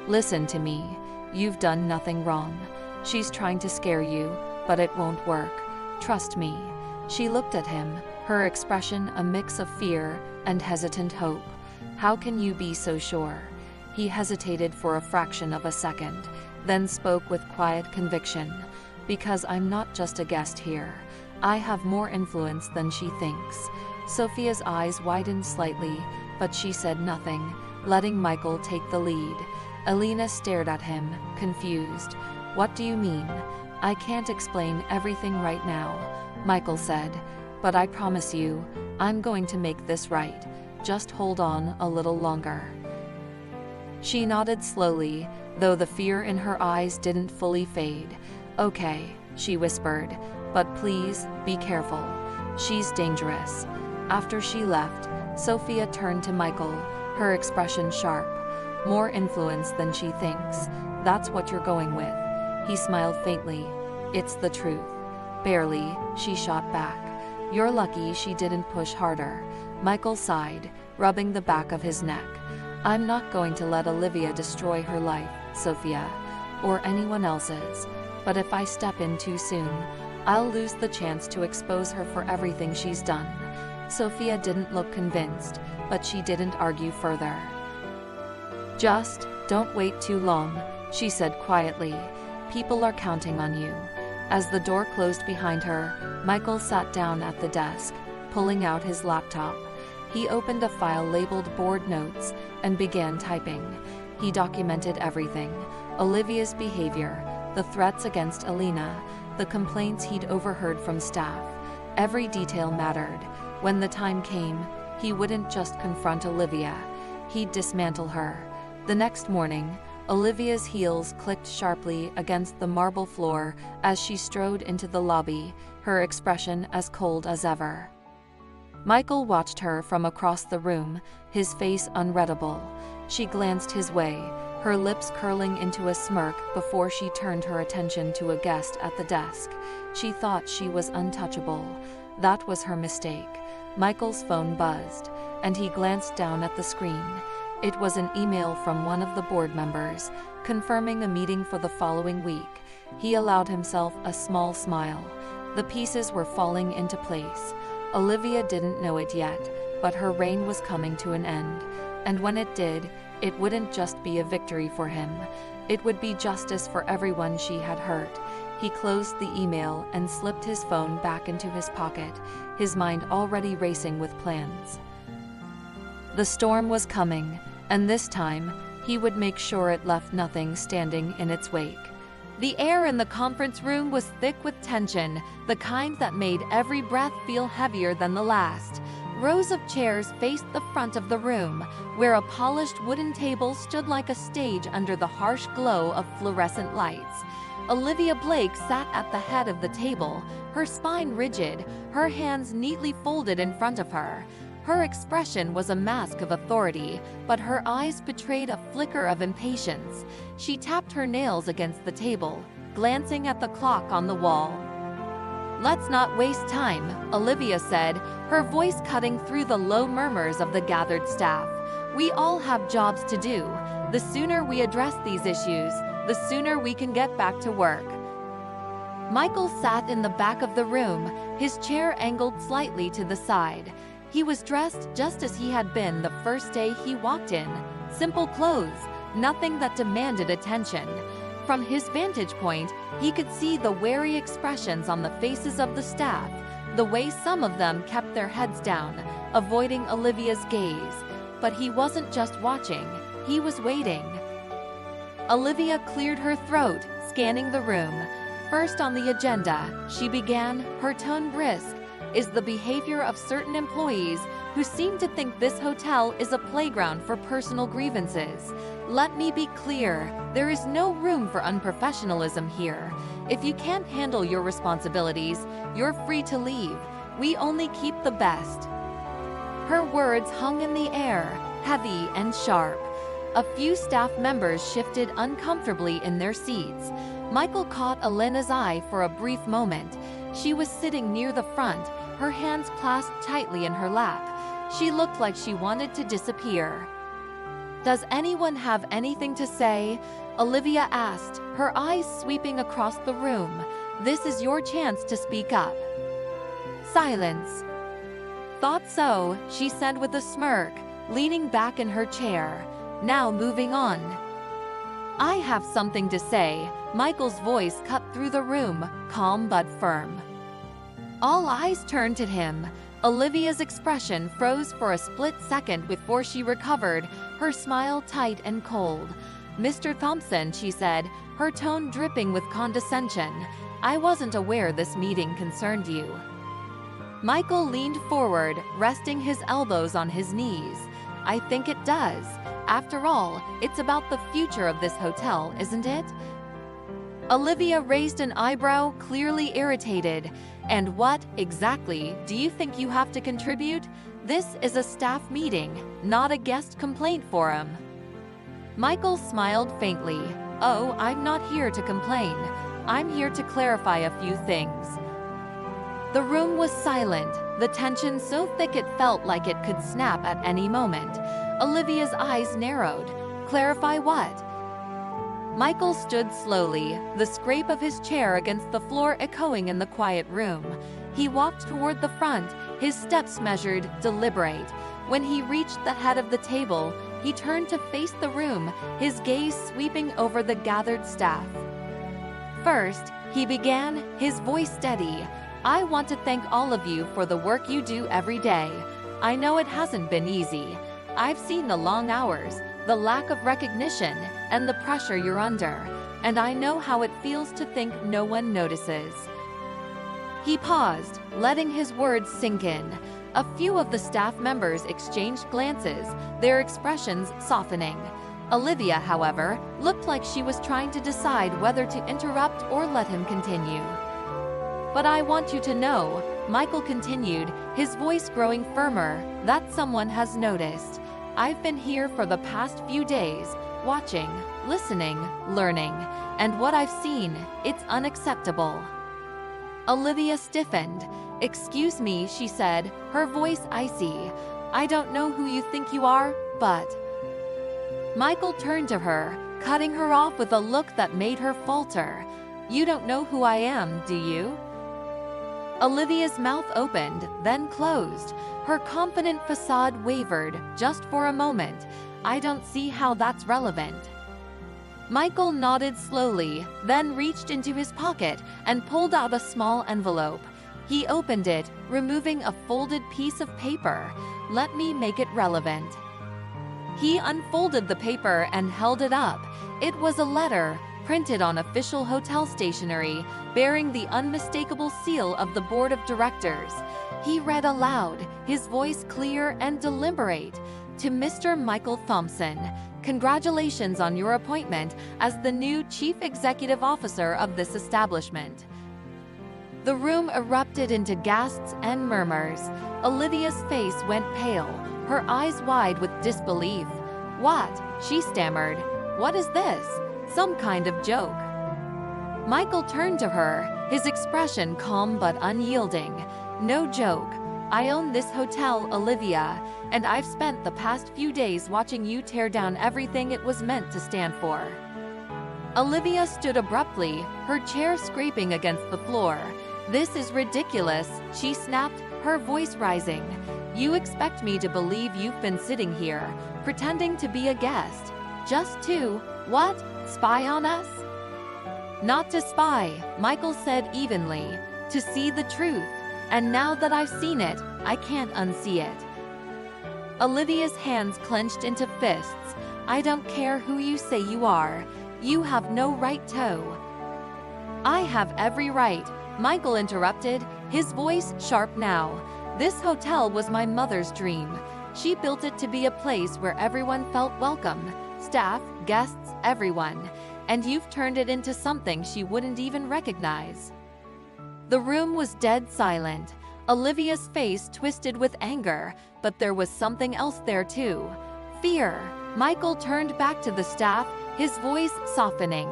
Listen to me. You've done nothing wrong. She's trying to scare you, but it won't work. Trust me. She looked at him, her expression a mix of fear and hesitant hope. How can you be so sure? He hesitated for a fraction of a second, then spoke with quiet conviction. Because I'm not just a guest here. I have more influence than she thinks. Sophia's eyes widened slightly, but she said nothing, letting Michael take the lead. Elena stared at him, confused. What do you mean? I can't explain everything right now, Michael said. But I promise you, I'm going to make this right. Just hold on a little longer. She nodded slowly, though the fear in her eyes didn't fully fade. Okay, she whispered, but please, be careful. She's dangerous. After she left, Sophia turned to Michael, her expression sharp. More influence than she thinks. That's what you're going with. He smiled faintly. It's the truth. Barely, she shot back. You're lucky she didn't push harder. Michael sighed, rubbing the back of his neck. I'm not going to let Olivia destroy her life, Sophia, or anyone else's. But if I step in too soon, I'll lose the chance to expose her for everything she's done. Sophia didn't look convinced, but she didn't argue further. Just don't wait too long, she said quietly. People are counting on you. As the door closed behind her, Michael sat down at the desk, pulling out his laptop. He opened a file labeled Board Notes and began typing. He documented everything: Olivia's behavior, the threats against Alina, the complaints he'd overheard from staff. Every detail mattered. When the time came, he wouldn't just confront Olivia, he'd dismantle her. The next morning, Olivia's heels clicked sharply against the marble floor as she strode into the lobby, her expression as cold as ever. Michael watched her from across the room, his face unreadable. She glanced his way, her lips curling into a smirk before she turned her attention to a guest at the desk. She thought she was untouchable. That was her mistake. Michael's phone buzzed, and he glanced down at the screen. It was an email from one of the board members, confirming a meeting for the following week. He allowed himself a small smile. The pieces were falling into place. Olivia didn't know it yet, but her reign was coming to an end. And when it did, it wouldn't just be a victory for him. It would be justice for everyone she had hurt. He closed the email and slipped his phone back into his pocket, his mind already racing with plans. The storm was coming, and this time, he would make sure it left nothing standing in its wake. The air in the conference room was thick with tension, the kind that made every breath feel heavier than the last. Rows of chairs faced the front of the room, where a polished wooden table stood like a stage under the harsh glow of fluorescent lights. Olivia Blake sat at the head of the table, her spine rigid, her hands neatly folded in front of her. Her expression was a mask of authority, but her eyes betrayed a flicker of impatience. She tapped her nails against the table, glancing at the clock on the wall. "Let's not waste time," Olivia said, her voice cutting through the low murmurs of the gathered staff. "We all have jobs to do. The sooner we address these issues, the sooner we can get back to work." Michael sat in the back of the room, his chair angled slightly to the side. He was dressed just as he had been the first day he walked in. Simple clothes, nothing that demanded attention. From his vantage point, he could see the wary expressions on the faces of the staff, the way some of them kept their heads down, avoiding Olivia's gaze. But he wasn't just watching, he was waiting. Olivia cleared her throat, scanning the room. First on the agenda, she began, her tone brisk, is the behavior of certain employees who seem to think this hotel is a playground for personal grievances. Let me be clear, there is no room for unprofessionalism here. If you can't handle your responsibilities, you're free to leave. We only keep the best. Her words hung in the air, heavy and sharp. A few staff members shifted uncomfortably in their seats. Michael caught Alina's eye for a brief moment. She was sitting near the front, her hands clasped tightly in her lap. She looked like she wanted to disappear. "Does anyone have anything to say?" Olivia asked, her eyes sweeping across the room. "This is your chance to speak up." Silence. "Thought so," she said with a smirk, leaning back in her chair. "Now moving on." "I have something to say." Michael's voice cut through the room, calm but firm. All eyes turned to him. Olivia's expression froze for a split second before she recovered, her smile tight and cold. "Mr. Thompson," she said, her tone dripping with condescension, "I wasn't aware this meeting concerned you." Michael leaned forward, resting his elbows on his knees. "I think it does. After all, it's about the future of this hotel, isn't it?" Olivia raised an eyebrow, clearly irritated. "And what, exactly, do you think you have to contribute? This is a staff meeting, not a guest complaint forum." Michael smiled faintly. "Oh, I'm not here to complain. I'm here to clarify a few things." The room was silent, the tension so thick it felt like it could snap at any moment. Olivia's eyes narrowed. "Clarify what?" Michael stood slowly, the scrape of his chair against the floor echoing in the quiet room. He walked toward the front, his steps measured, deliberate. When he reached the head of the table, he turned to face the room, his gaze sweeping over the gathered staff. First, he began, his voice steady. "I want to thank all of you for the work you do every day. I know it hasn't been easy. I've seen the long hours, the lack of recognition, and the pressure you're under, and I know how it feels to think no one notices." He paused, letting his words sink in. A few of the staff members exchanged glances, their expressions softening. Olivia, however, looked like she was trying to decide whether to interrupt or let him continue. "But I want you to know," Michael continued, his voice growing firmer, "that someone has noticed. I've been here for the past few days, watching, listening, learning, and what I've seen, it's unacceptable." Olivia stiffened. "Excuse me," she said, her voice icy. "I don't know who you think you are, but—" Michael turned to her, cutting her off with a look that made her falter. "You don't know who I am, do you?" Olivia's mouth opened, then closed. Her confident facade wavered, just for a moment. "I don't see how that's relevant." Michael nodded slowly, then reached into his pocket and pulled out a small envelope. He opened it, removing a folded piece of paper. "Let me make it relevant." He unfolded the paper and held it up. It was a letter, printed on official hotel stationery, bearing the unmistakable seal of the board of directors. He read aloud, his voice clear and deliberate. "To Mr. Michael Thompson, congratulations on your appointment as the new Chief Executive Officer of this establishment." The room erupted into gasps and murmurs. Olivia's face went pale, her eyes wide with disbelief. "What?" she stammered. "What is this? Some kind of joke?" Michael turned to her, his expression calm but unyielding. "No joke. I own this hotel, Olivia, and I've spent the past few days watching you tear down everything it was meant to stand for." Olivia stood abruptly, her chair scraping against the floor. "This is ridiculous," she snapped, her voice rising. "You expect me to believe you've been sitting here, pretending to be a guest, just to, what, spy on us?" "Not to spy," Michael said evenly, "to see the truth. And now that I've seen it, I can't unsee it." Olivia's hands clenched into fists. "I don't care who you say you are. You have no right to." "I have every right," Michael interrupted, his voice sharp now. "This hotel was my mother's dream. She built it to be a place where everyone felt welcome, staff, guests, everyone. And you've turned it into something she wouldn't even recognize." The room was dead silent. Olivia's face twisted with anger, but there was something else there too. Fear. Michael turned back to the staff, his voice softening.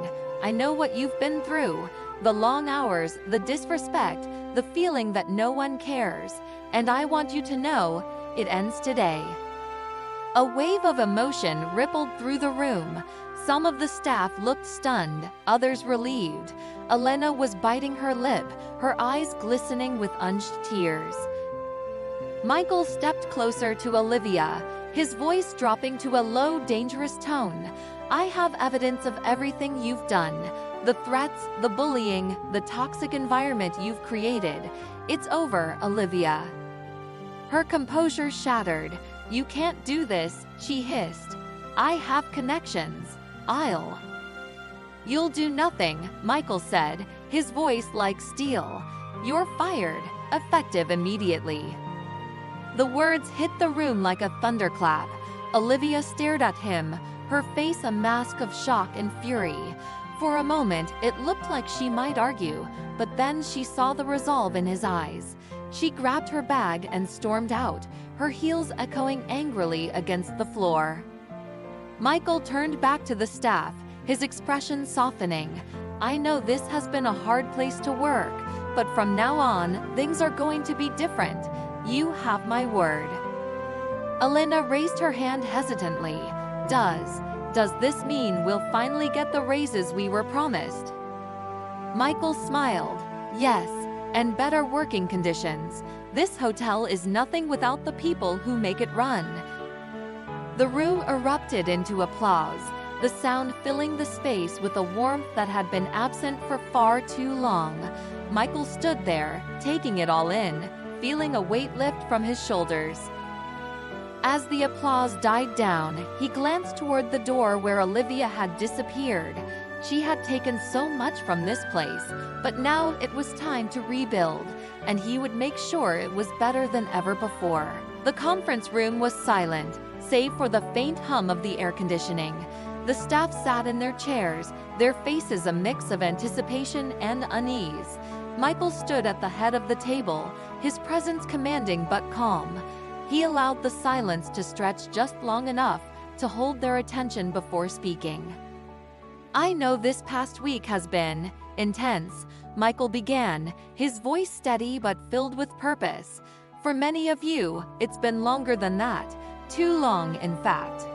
"I know what you've been through. The long hours, the disrespect, the feeling that no one cares. And I want you to know, it ends today." A wave of emotion rippled through the room. Some of the staff looked stunned, others relieved. Elena was biting her lip, her eyes glistening with unused tears. Michael stepped closer to Olivia, his voice dropping to a low, dangerous tone. "I have evidence of everything you've done. The threats, the bullying, the toxic environment you've created. It's over, Olivia." Her composure shattered. "You can't do this," she hissed. "I have connections. I'll—" "You'll do nothing," Michael said, his voice like steel. "You're fired, effective immediately." The words hit the room like a thunderclap. Olivia stared at him, her face a mask of shock and fury. For a moment, it looked like she might argue, but then she saw the resolve in his eyes. She grabbed her bag and stormed out, her heels echoing angrily against the floor. Michael turned back to the staff, his expression softening. "I know this has been a hard place to work, but from now on, things are going to be different. You have my word." Elena raised her hand hesitantly. Does this mean we'll finally get the raises we were promised?" Michael smiled. "Yes, and better working conditions. This hotel is nothing without the people who make it run." The room erupted into applause, the sound filling the space with a warmth that had been absent for far too long. Michael stood there, taking it all in, feeling a weight lift from his shoulders. As the applause died down, he glanced toward the door where Olivia had disappeared. She had taken so much from this place, but now it was time to rebuild, and he would make sure it was better than ever before. The conference room was silent, save for the faint hum of the air conditioning. The staff sat in their chairs, their faces a mix of anticipation and unease. Michael stood at the head of the table, his presence commanding but calm. He allowed the silence to stretch just long enough to hold their attention before speaking. "I know this past week has been intense," Michael began, his voice steady but filled with purpose. "For many of you, it's been longer than that, too long in fact."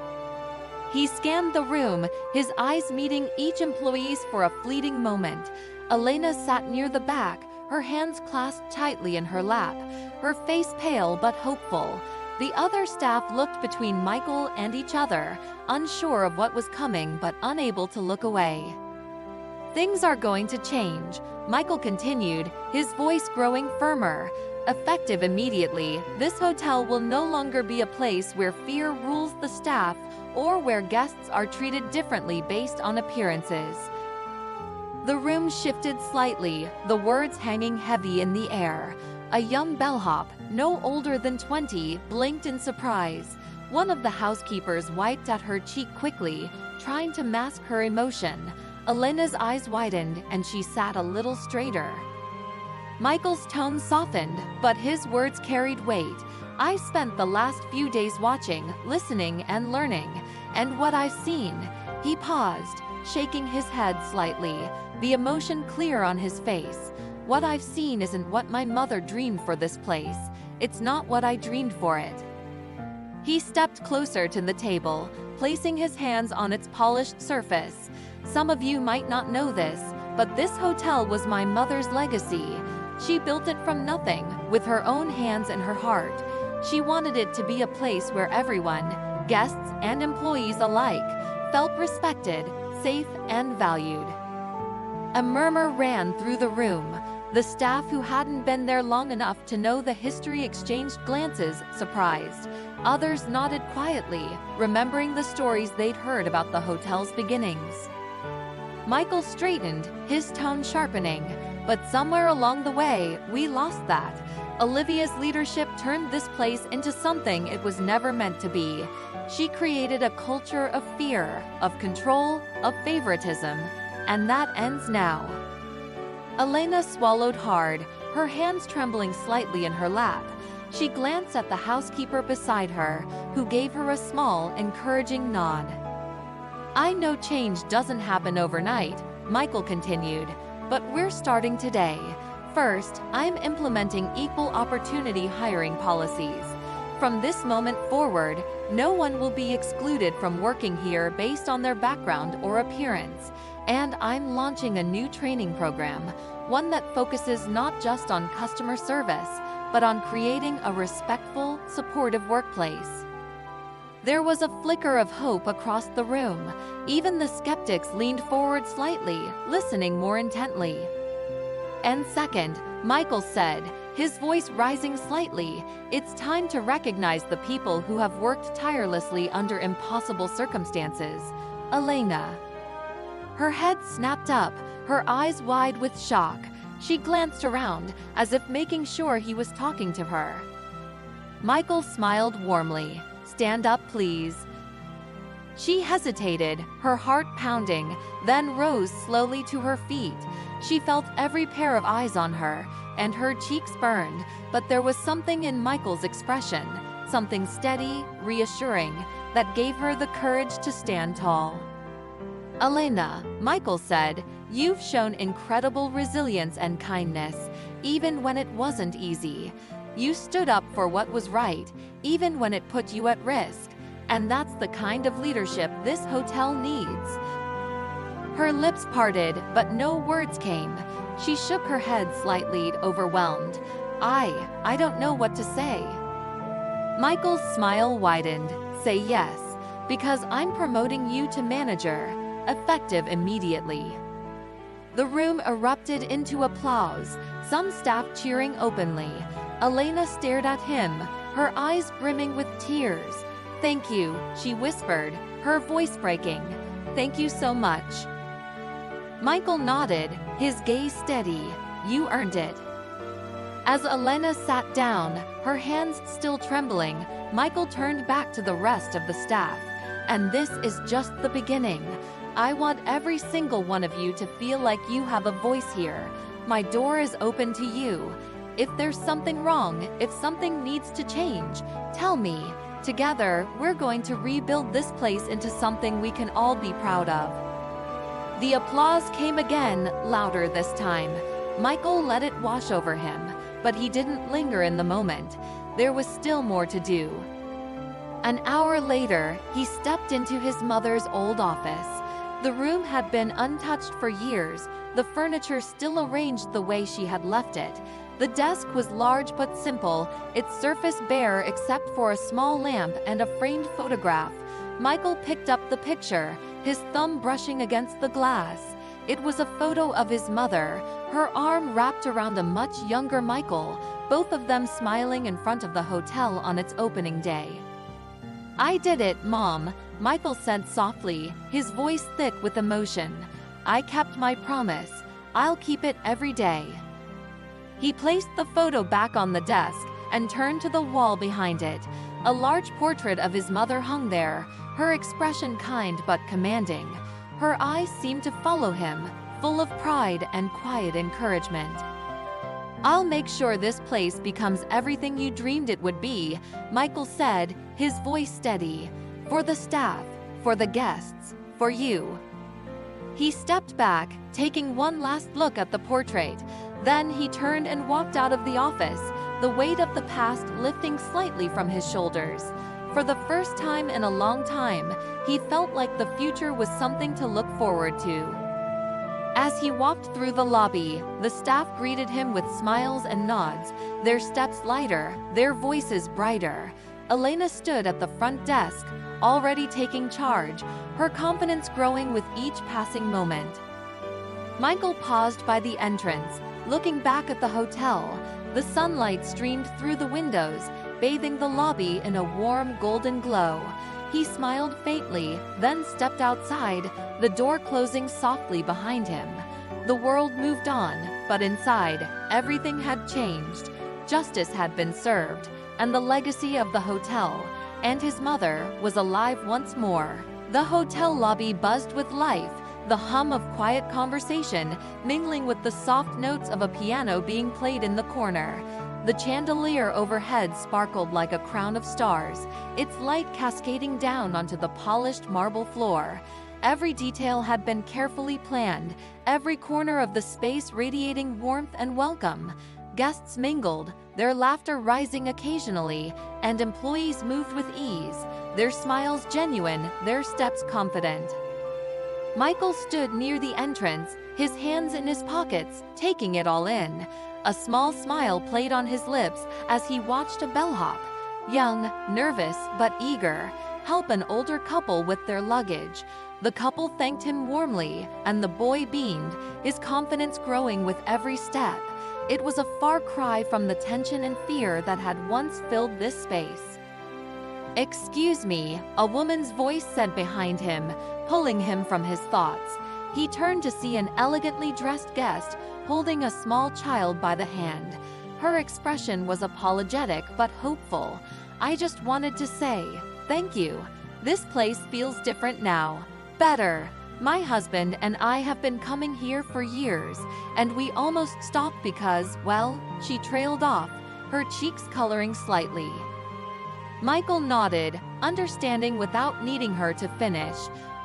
He scanned the room, his eyes meeting each employee's for a fleeting moment. Elena sat near the back, her hands clasped tightly in her lap, her face pale but hopeful. The other staff looked between Michael and each other, unsure of what was coming but unable to look away. "Things are going to change," Michael continued, his voice growing firmer. "Effective immediately, this hotel will no longer be a place where fear rules the staff or where guests are treated differently based on appearances." The room shifted slightly, the words hanging heavy in the air. A young bellhop, no older than 20, blinked in surprise. One of the housekeepers wiped at her cheek quickly, trying to mask her emotion. Elena's eyes widened and she sat a little straighter. Michael's tone softened, but his words carried weight. "I spent the last few days watching, listening, and learning, and what I've seen." He paused, shaking his head slightly, the emotion clear on his face. "What I've seen isn't what my mother dreamed for this place. It's not what I dreamed for it." He stepped closer to the table, placing his hands on its polished surface. "Some of you might not know this, but this hotel was my mother's legacy. She built it from nothing, with her own hands and her heart. She wanted it to be a place where everyone, guests and employees alike, felt respected, safe, and valued." A murmur ran through the room. The staff who hadn't been there long enough to know the history exchanged glances, surprised. Others nodded quietly, remembering the stories they'd heard about the hotel's beginnings. Michael straightened, his tone sharpening. "But somewhere along the way, we lost that. Olivia's leadership turned this place into something it was never meant to be. She created a culture of fear, of control, of favoritism, and that ends now." Elena swallowed hard, her hands trembling slightly in her lap. She glanced at the housekeeper beside her, who gave her a small, encouraging nod. "I know change doesn't happen overnight," Michael continued, "but we're starting today. First, I'm implementing equal opportunity hiring policies. From this moment forward, no one will be excluded from working here based on their background or appearance. And I'm launching a new training program, one that focuses not just on customer service, but on creating a respectful, supportive workplace." There was a flicker of hope across the room. Even the skeptics leaned forward slightly, listening more intently. "And second," Michael said, his voice rising slightly, "it's time to recognize the people who have worked tirelessly under impossible circumstances. Elena." Her head snapped up, her eyes wide with shock. She glanced around, as if making sure he was talking to her. Michael smiled warmly. "Stand up, please." She hesitated, her heart pounding, then rose slowly to her feet. She felt every pair of eyes on her, and her cheeks burned, but there was something in Michael's expression, something steady, reassuring, that gave her the courage to stand tall. "Elena," Michael said, "you've shown incredible resilience and kindness, even when it wasn't easy. You stood up for what was right, even when it put you at risk, and that's the kind of leadership this hotel needs." Her lips parted, but no words came. She shook her head slightly, overwhelmed. I don't know what to say." Michael's smile widened. "Say yes, because I'm promoting you to manager, effective immediately." The room erupted into applause, some staff cheering openly. Elena stared at him, her eyes brimming with tears. "Thank you," she whispered, her voice breaking. "Thank you so much." Michael nodded, his gaze steady. "You earned it." As Elena sat down, her hands still trembling, Michael turned back to the rest of the staff. "And this is just the beginning. I want every single one of you to feel like you have a voice here. My door is open to you. If there's something wrong, if something needs to change, tell me. Together, we're going to rebuild this place into something we can all be proud of." The applause came again, louder this time. Michael let it wash over him, but he didn't linger in the moment. There was still more to do. An hour later, he stepped into his mother's old office. The room had been untouched for years, the furniture still arranged the way she had left it. The desk was large but simple, its surface bare except for a small lamp and a framed photograph. Michael picked up the picture, his thumb brushing against the glass. It was a photo of his mother, her arm wrapped around a much younger Michael, both of them smiling in front of the hotel on its opening day. "I did it, Mom," Michael said softly, his voice thick with emotion. "I kept my promise. I'll keep it every day." He placed the photo back on the desk and turned to the wall behind it. A large portrait of his mother hung there, her expression kind but commanding. Her eyes seemed to follow him, full of pride and quiet encouragement. "I'll make sure this place becomes everything you dreamed it would be," Michael said, his voice steady. "For the staff, for the guests, for you." He stepped back, taking one last look at the portrait. Then he turned and walked out of the office, the weight of the past lifting slightly from his shoulders. For the first time in a long time, he felt like the future was something to look forward to. As he walked through the lobby, the staff greeted him with smiles and nods, their steps lighter, their voices brighter. Elena stood at the front desk, already taking charge, her confidence growing with each passing moment. Michael paused by the entrance, looking back at the hotel. The sunlight streamed through the windows, bathing the lobby in a warm golden glow. He smiled faintly, then stepped outside, the door closing softly behind him. The world moved on, but inside, everything had changed. Justice had been served, and the legacy of the hotel and his mother was alive once more. The hotel lobby buzzed with life, the hum of quiet conversation mingling with the soft notes of a piano being played in the corner. The chandelier overhead sparkled like a crown of stars, its light cascading down onto the polished marble floor. Every detail had been carefully planned, every corner of the space radiating warmth and welcome. Guests mingled, their laughter rising occasionally, and employees moved with ease, their smiles genuine, their steps confident. Michael stood near the entrance, his hands in his pockets, taking it all in. A small smile played on his lips as he watched a bellhop, young, nervous, but eager, help an older couple with their luggage. The couple thanked him warmly, and the boy beamed, his confidence growing with every step. It was a far cry from the tension and fear that had once filled this space. "Excuse me," a woman's voice said behind him, pulling him from his thoughts. He turned to see an elegantly dressed guest, holding a small child by the hand. Her expression was apologetic but hopeful. "I just wanted to say, thank you. This place feels different now. Better. My husband and I have been coming here for years, and we almost stopped because, well," she trailed off, her cheeks coloring slightly. Michael nodded, understanding without needing her to finish.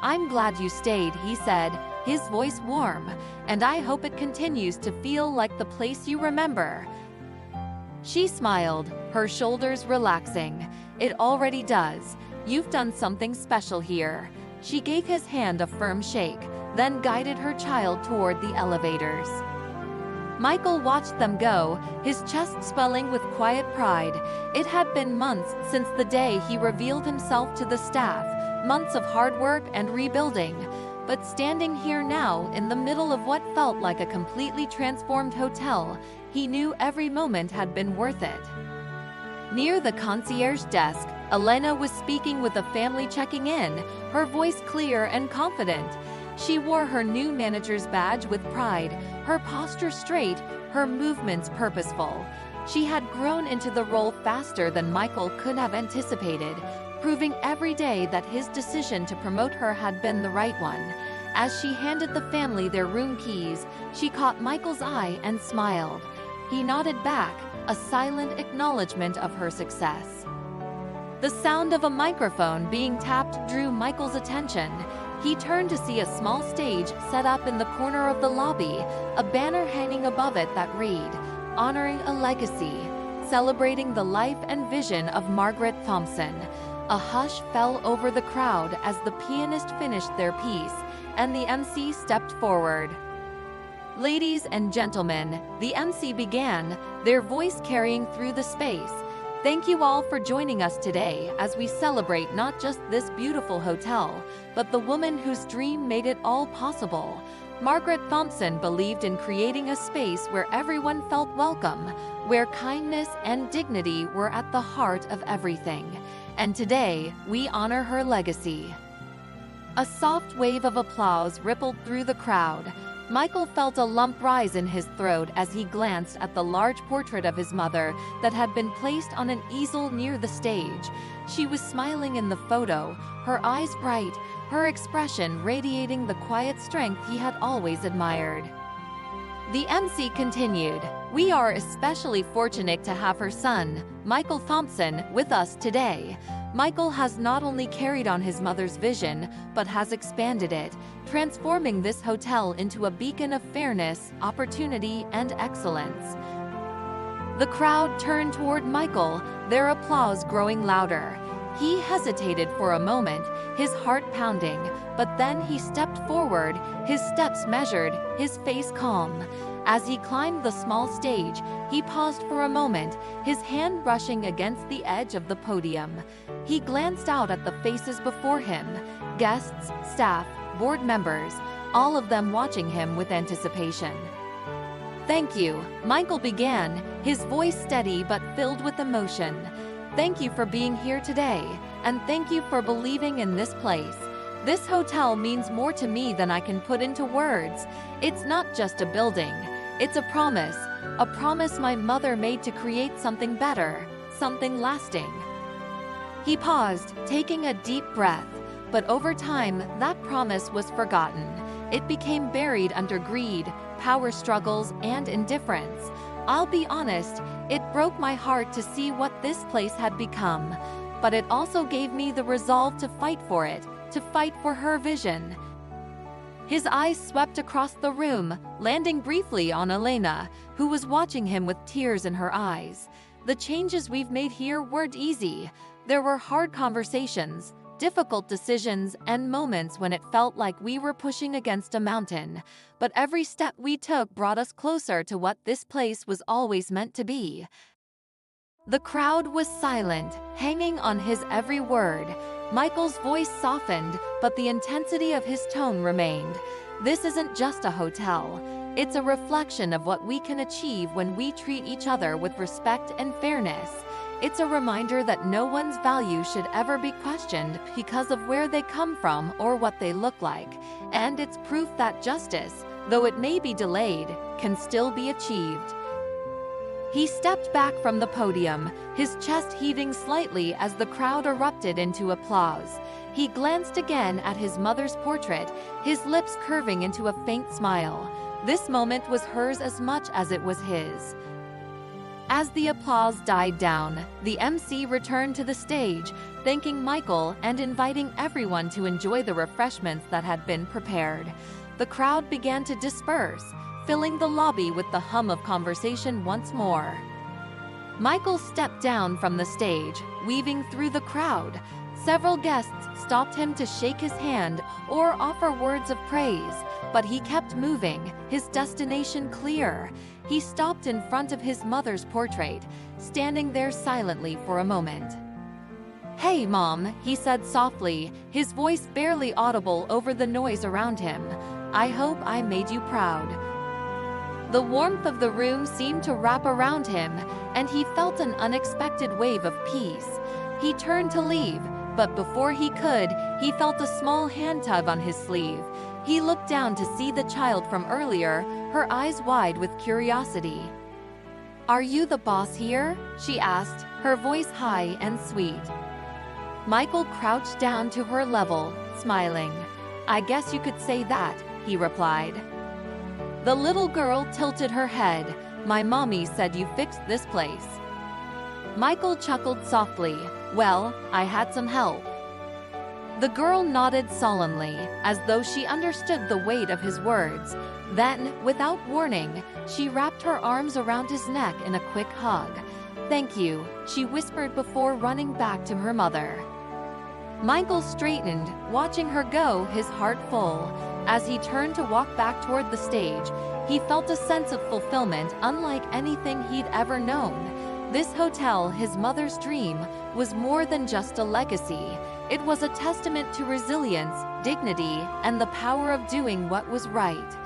"I'm glad you stayed," he said, his voice warm, "and I hope it continues to feel like the place you remember." She smiled, her shoulders relaxing. "It already does. You've done something special here." She gave his hand a firm shake, then guided her child toward the elevators. Michael watched them go, his chest swelling with quiet pride. It had been months since the day he revealed himself to the staff, months of hard work and rebuilding. But standing here now, in the middle of what felt like a completely transformed hotel, he knew every moment had been worth it. Near the concierge desk, Elena was speaking with a family checking in, her voice clear and confident. She wore her new manager's badge with pride, her posture straight, her movements purposeful. She had grown into the role faster than Michael could have anticipated, proving every day that his decision to promote her had been the right one. As she handed the family their room keys, she caught Michael's eye and smiled. He nodded back, a silent acknowledgement of her success. The sound of a microphone being tapped drew Michael's attention. He turned to see a small stage set up in the corner of the lobby, a banner hanging above it that read, "Honoring a Legacy, Celebrating the Life and Vision of Margaret Thompson." A hush fell over the crowd as the pianist finished their piece, and the MC stepped forward. Ladies and gentlemen, the MC began, their voice carrying through the space. Thank you all for joining us today as we celebrate not just this beautiful hotel, but the woman whose dream made it all possible. Margaret Thompson believed in creating a space where everyone felt welcome, where kindness and dignity were at the heart of everything. And today, we honor her legacy. A soft wave of applause rippled through the crowd. Michael felt a lump rise in his throat as he glanced at the large portrait of his mother that had been placed on an easel near the stage. She was smiling in the photo, her eyes bright, her expression radiating the quiet strength he had always admired. The MC continued, "We are especially fortunate to have her son, Michael Thompson, with us today. Michael has not only carried on his mother's vision, but has expanded it, transforming this hotel into a beacon of fairness, opportunity, and excellence." The crowd turned toward Michael, their applause growing louder. He hesitated for a moment, his heart pounding, but then he stepped forward, his steps measured, his face calm. As he climbed the small stage, he paused for a moment, his hand brushing against the edge of the podium. He glanced out at the faces before him, guests, staff, board members, all of them watching him with anticipation. "Thank you," Michael began, his voice steady but filled with emotion. "Thank you for being here today, and thank you for believing in this place. This hotel means more to me than I can put into words. It's not just a building. It's a promise my mother made to create something better, something lasting." He paused, taking a deep breath, but over time, that promise was forgotten. It became buried under greed, power struggles, and indifference. I'll be honest, it broke my heart to see what this place had become, but it also gave me the resolve to fight for it, to fight for her vision. His eyes swept across the room, landing briefly on Elena, who was watching him with tears in her eyes. "The changes we've made here weren't easy. There were hard conversations, difficult decisions, and moments when it felt like we were pushing against a mountain. But every step we took brought us closer to what this place was always meant to be." The crowd was silent, hanging on his every word. Michael's voice softened, but the intensity of his tone remained. "This isn't just a hotel. It's a reflection of what we can achieve when we treat each other with respect and fairness. It's a reminder that no one's value should ever be questioned because of where they come from or what they look like. And it's proof that justice, though it may be delayed, can still be achieved." He stepped back from the podium, his chest heaving slightly as the crowd erupted into applause. He glanced again at his mother's portrait, his lips curving into a faint smile. This moment was hers as much as it was his. As the applause died down, the MC returned to the stage, thanking Michael and inviting everyone to enjoy the refreshments that had been prepared. The crowd began to disperse, filling the lobby with the hum of conversation once more. Michael stepped down from the stage, weaving through the crowd. Several guests stopped him to shake his hand or offer words of praise, but he kept moving, his destination clear. He stopped in front of his mother's portrait, standing there silently for a moment. "Hey, Mom," he said softly, his voice barely audible over the noise around him. "I hope I made you proud." The warmth of the room seemed to wrap around him, and he felt an unexpected wave of peace. He turned to leave, but before he could, he felt a small hand tug on his sleeve. He looked down to see the child from earlier, her eyes wide with curiosity. "Are you the boss here?" she asked, her voice high and sweet. Michael crouched down to her level, smiling. "I guess you could say that," he replied. The little girl tilted her head. "My mommy said you fixed this place." Michael chuckled softly. "Well, I had some help." The girl nodded solemnly, as though she understood the weight of his words. Then, without warning, she wrapped her arms around his neck in a quick hug. "Thank you," she whispered before running back to her mother. Michael straightened, watching her go, his heart full. As he turned to walk back toward the stage, he felt a sense of fulfillment unlike anything he'd ever known. This hotel, his mother's dream, was more than just a legacy. It was a testament to resilience, dignity, and the power of doing what was right.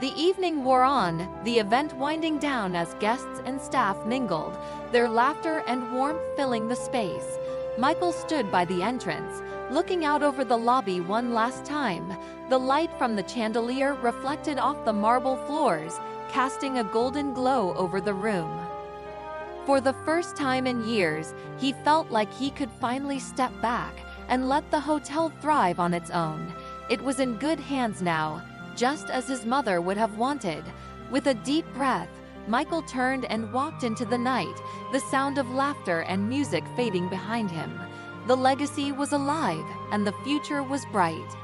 The evening wore on, the event winding down as guests and staff mingled, their laughter and warmth filling the space. Michael stood by the entrance, looking out over the lobby one last time. The light from the chandelier reflected off the marble floors, casting a golden glow over the room. For the first time in years, he felt like he could finally step back and let the hotel thrive on its own. It was in good hands now, just as his mother would have wanted. With a deep breath, Michael turned and walked into the night, the sound of laughter and music fading behind him. The legacy was alive, and the future was bright.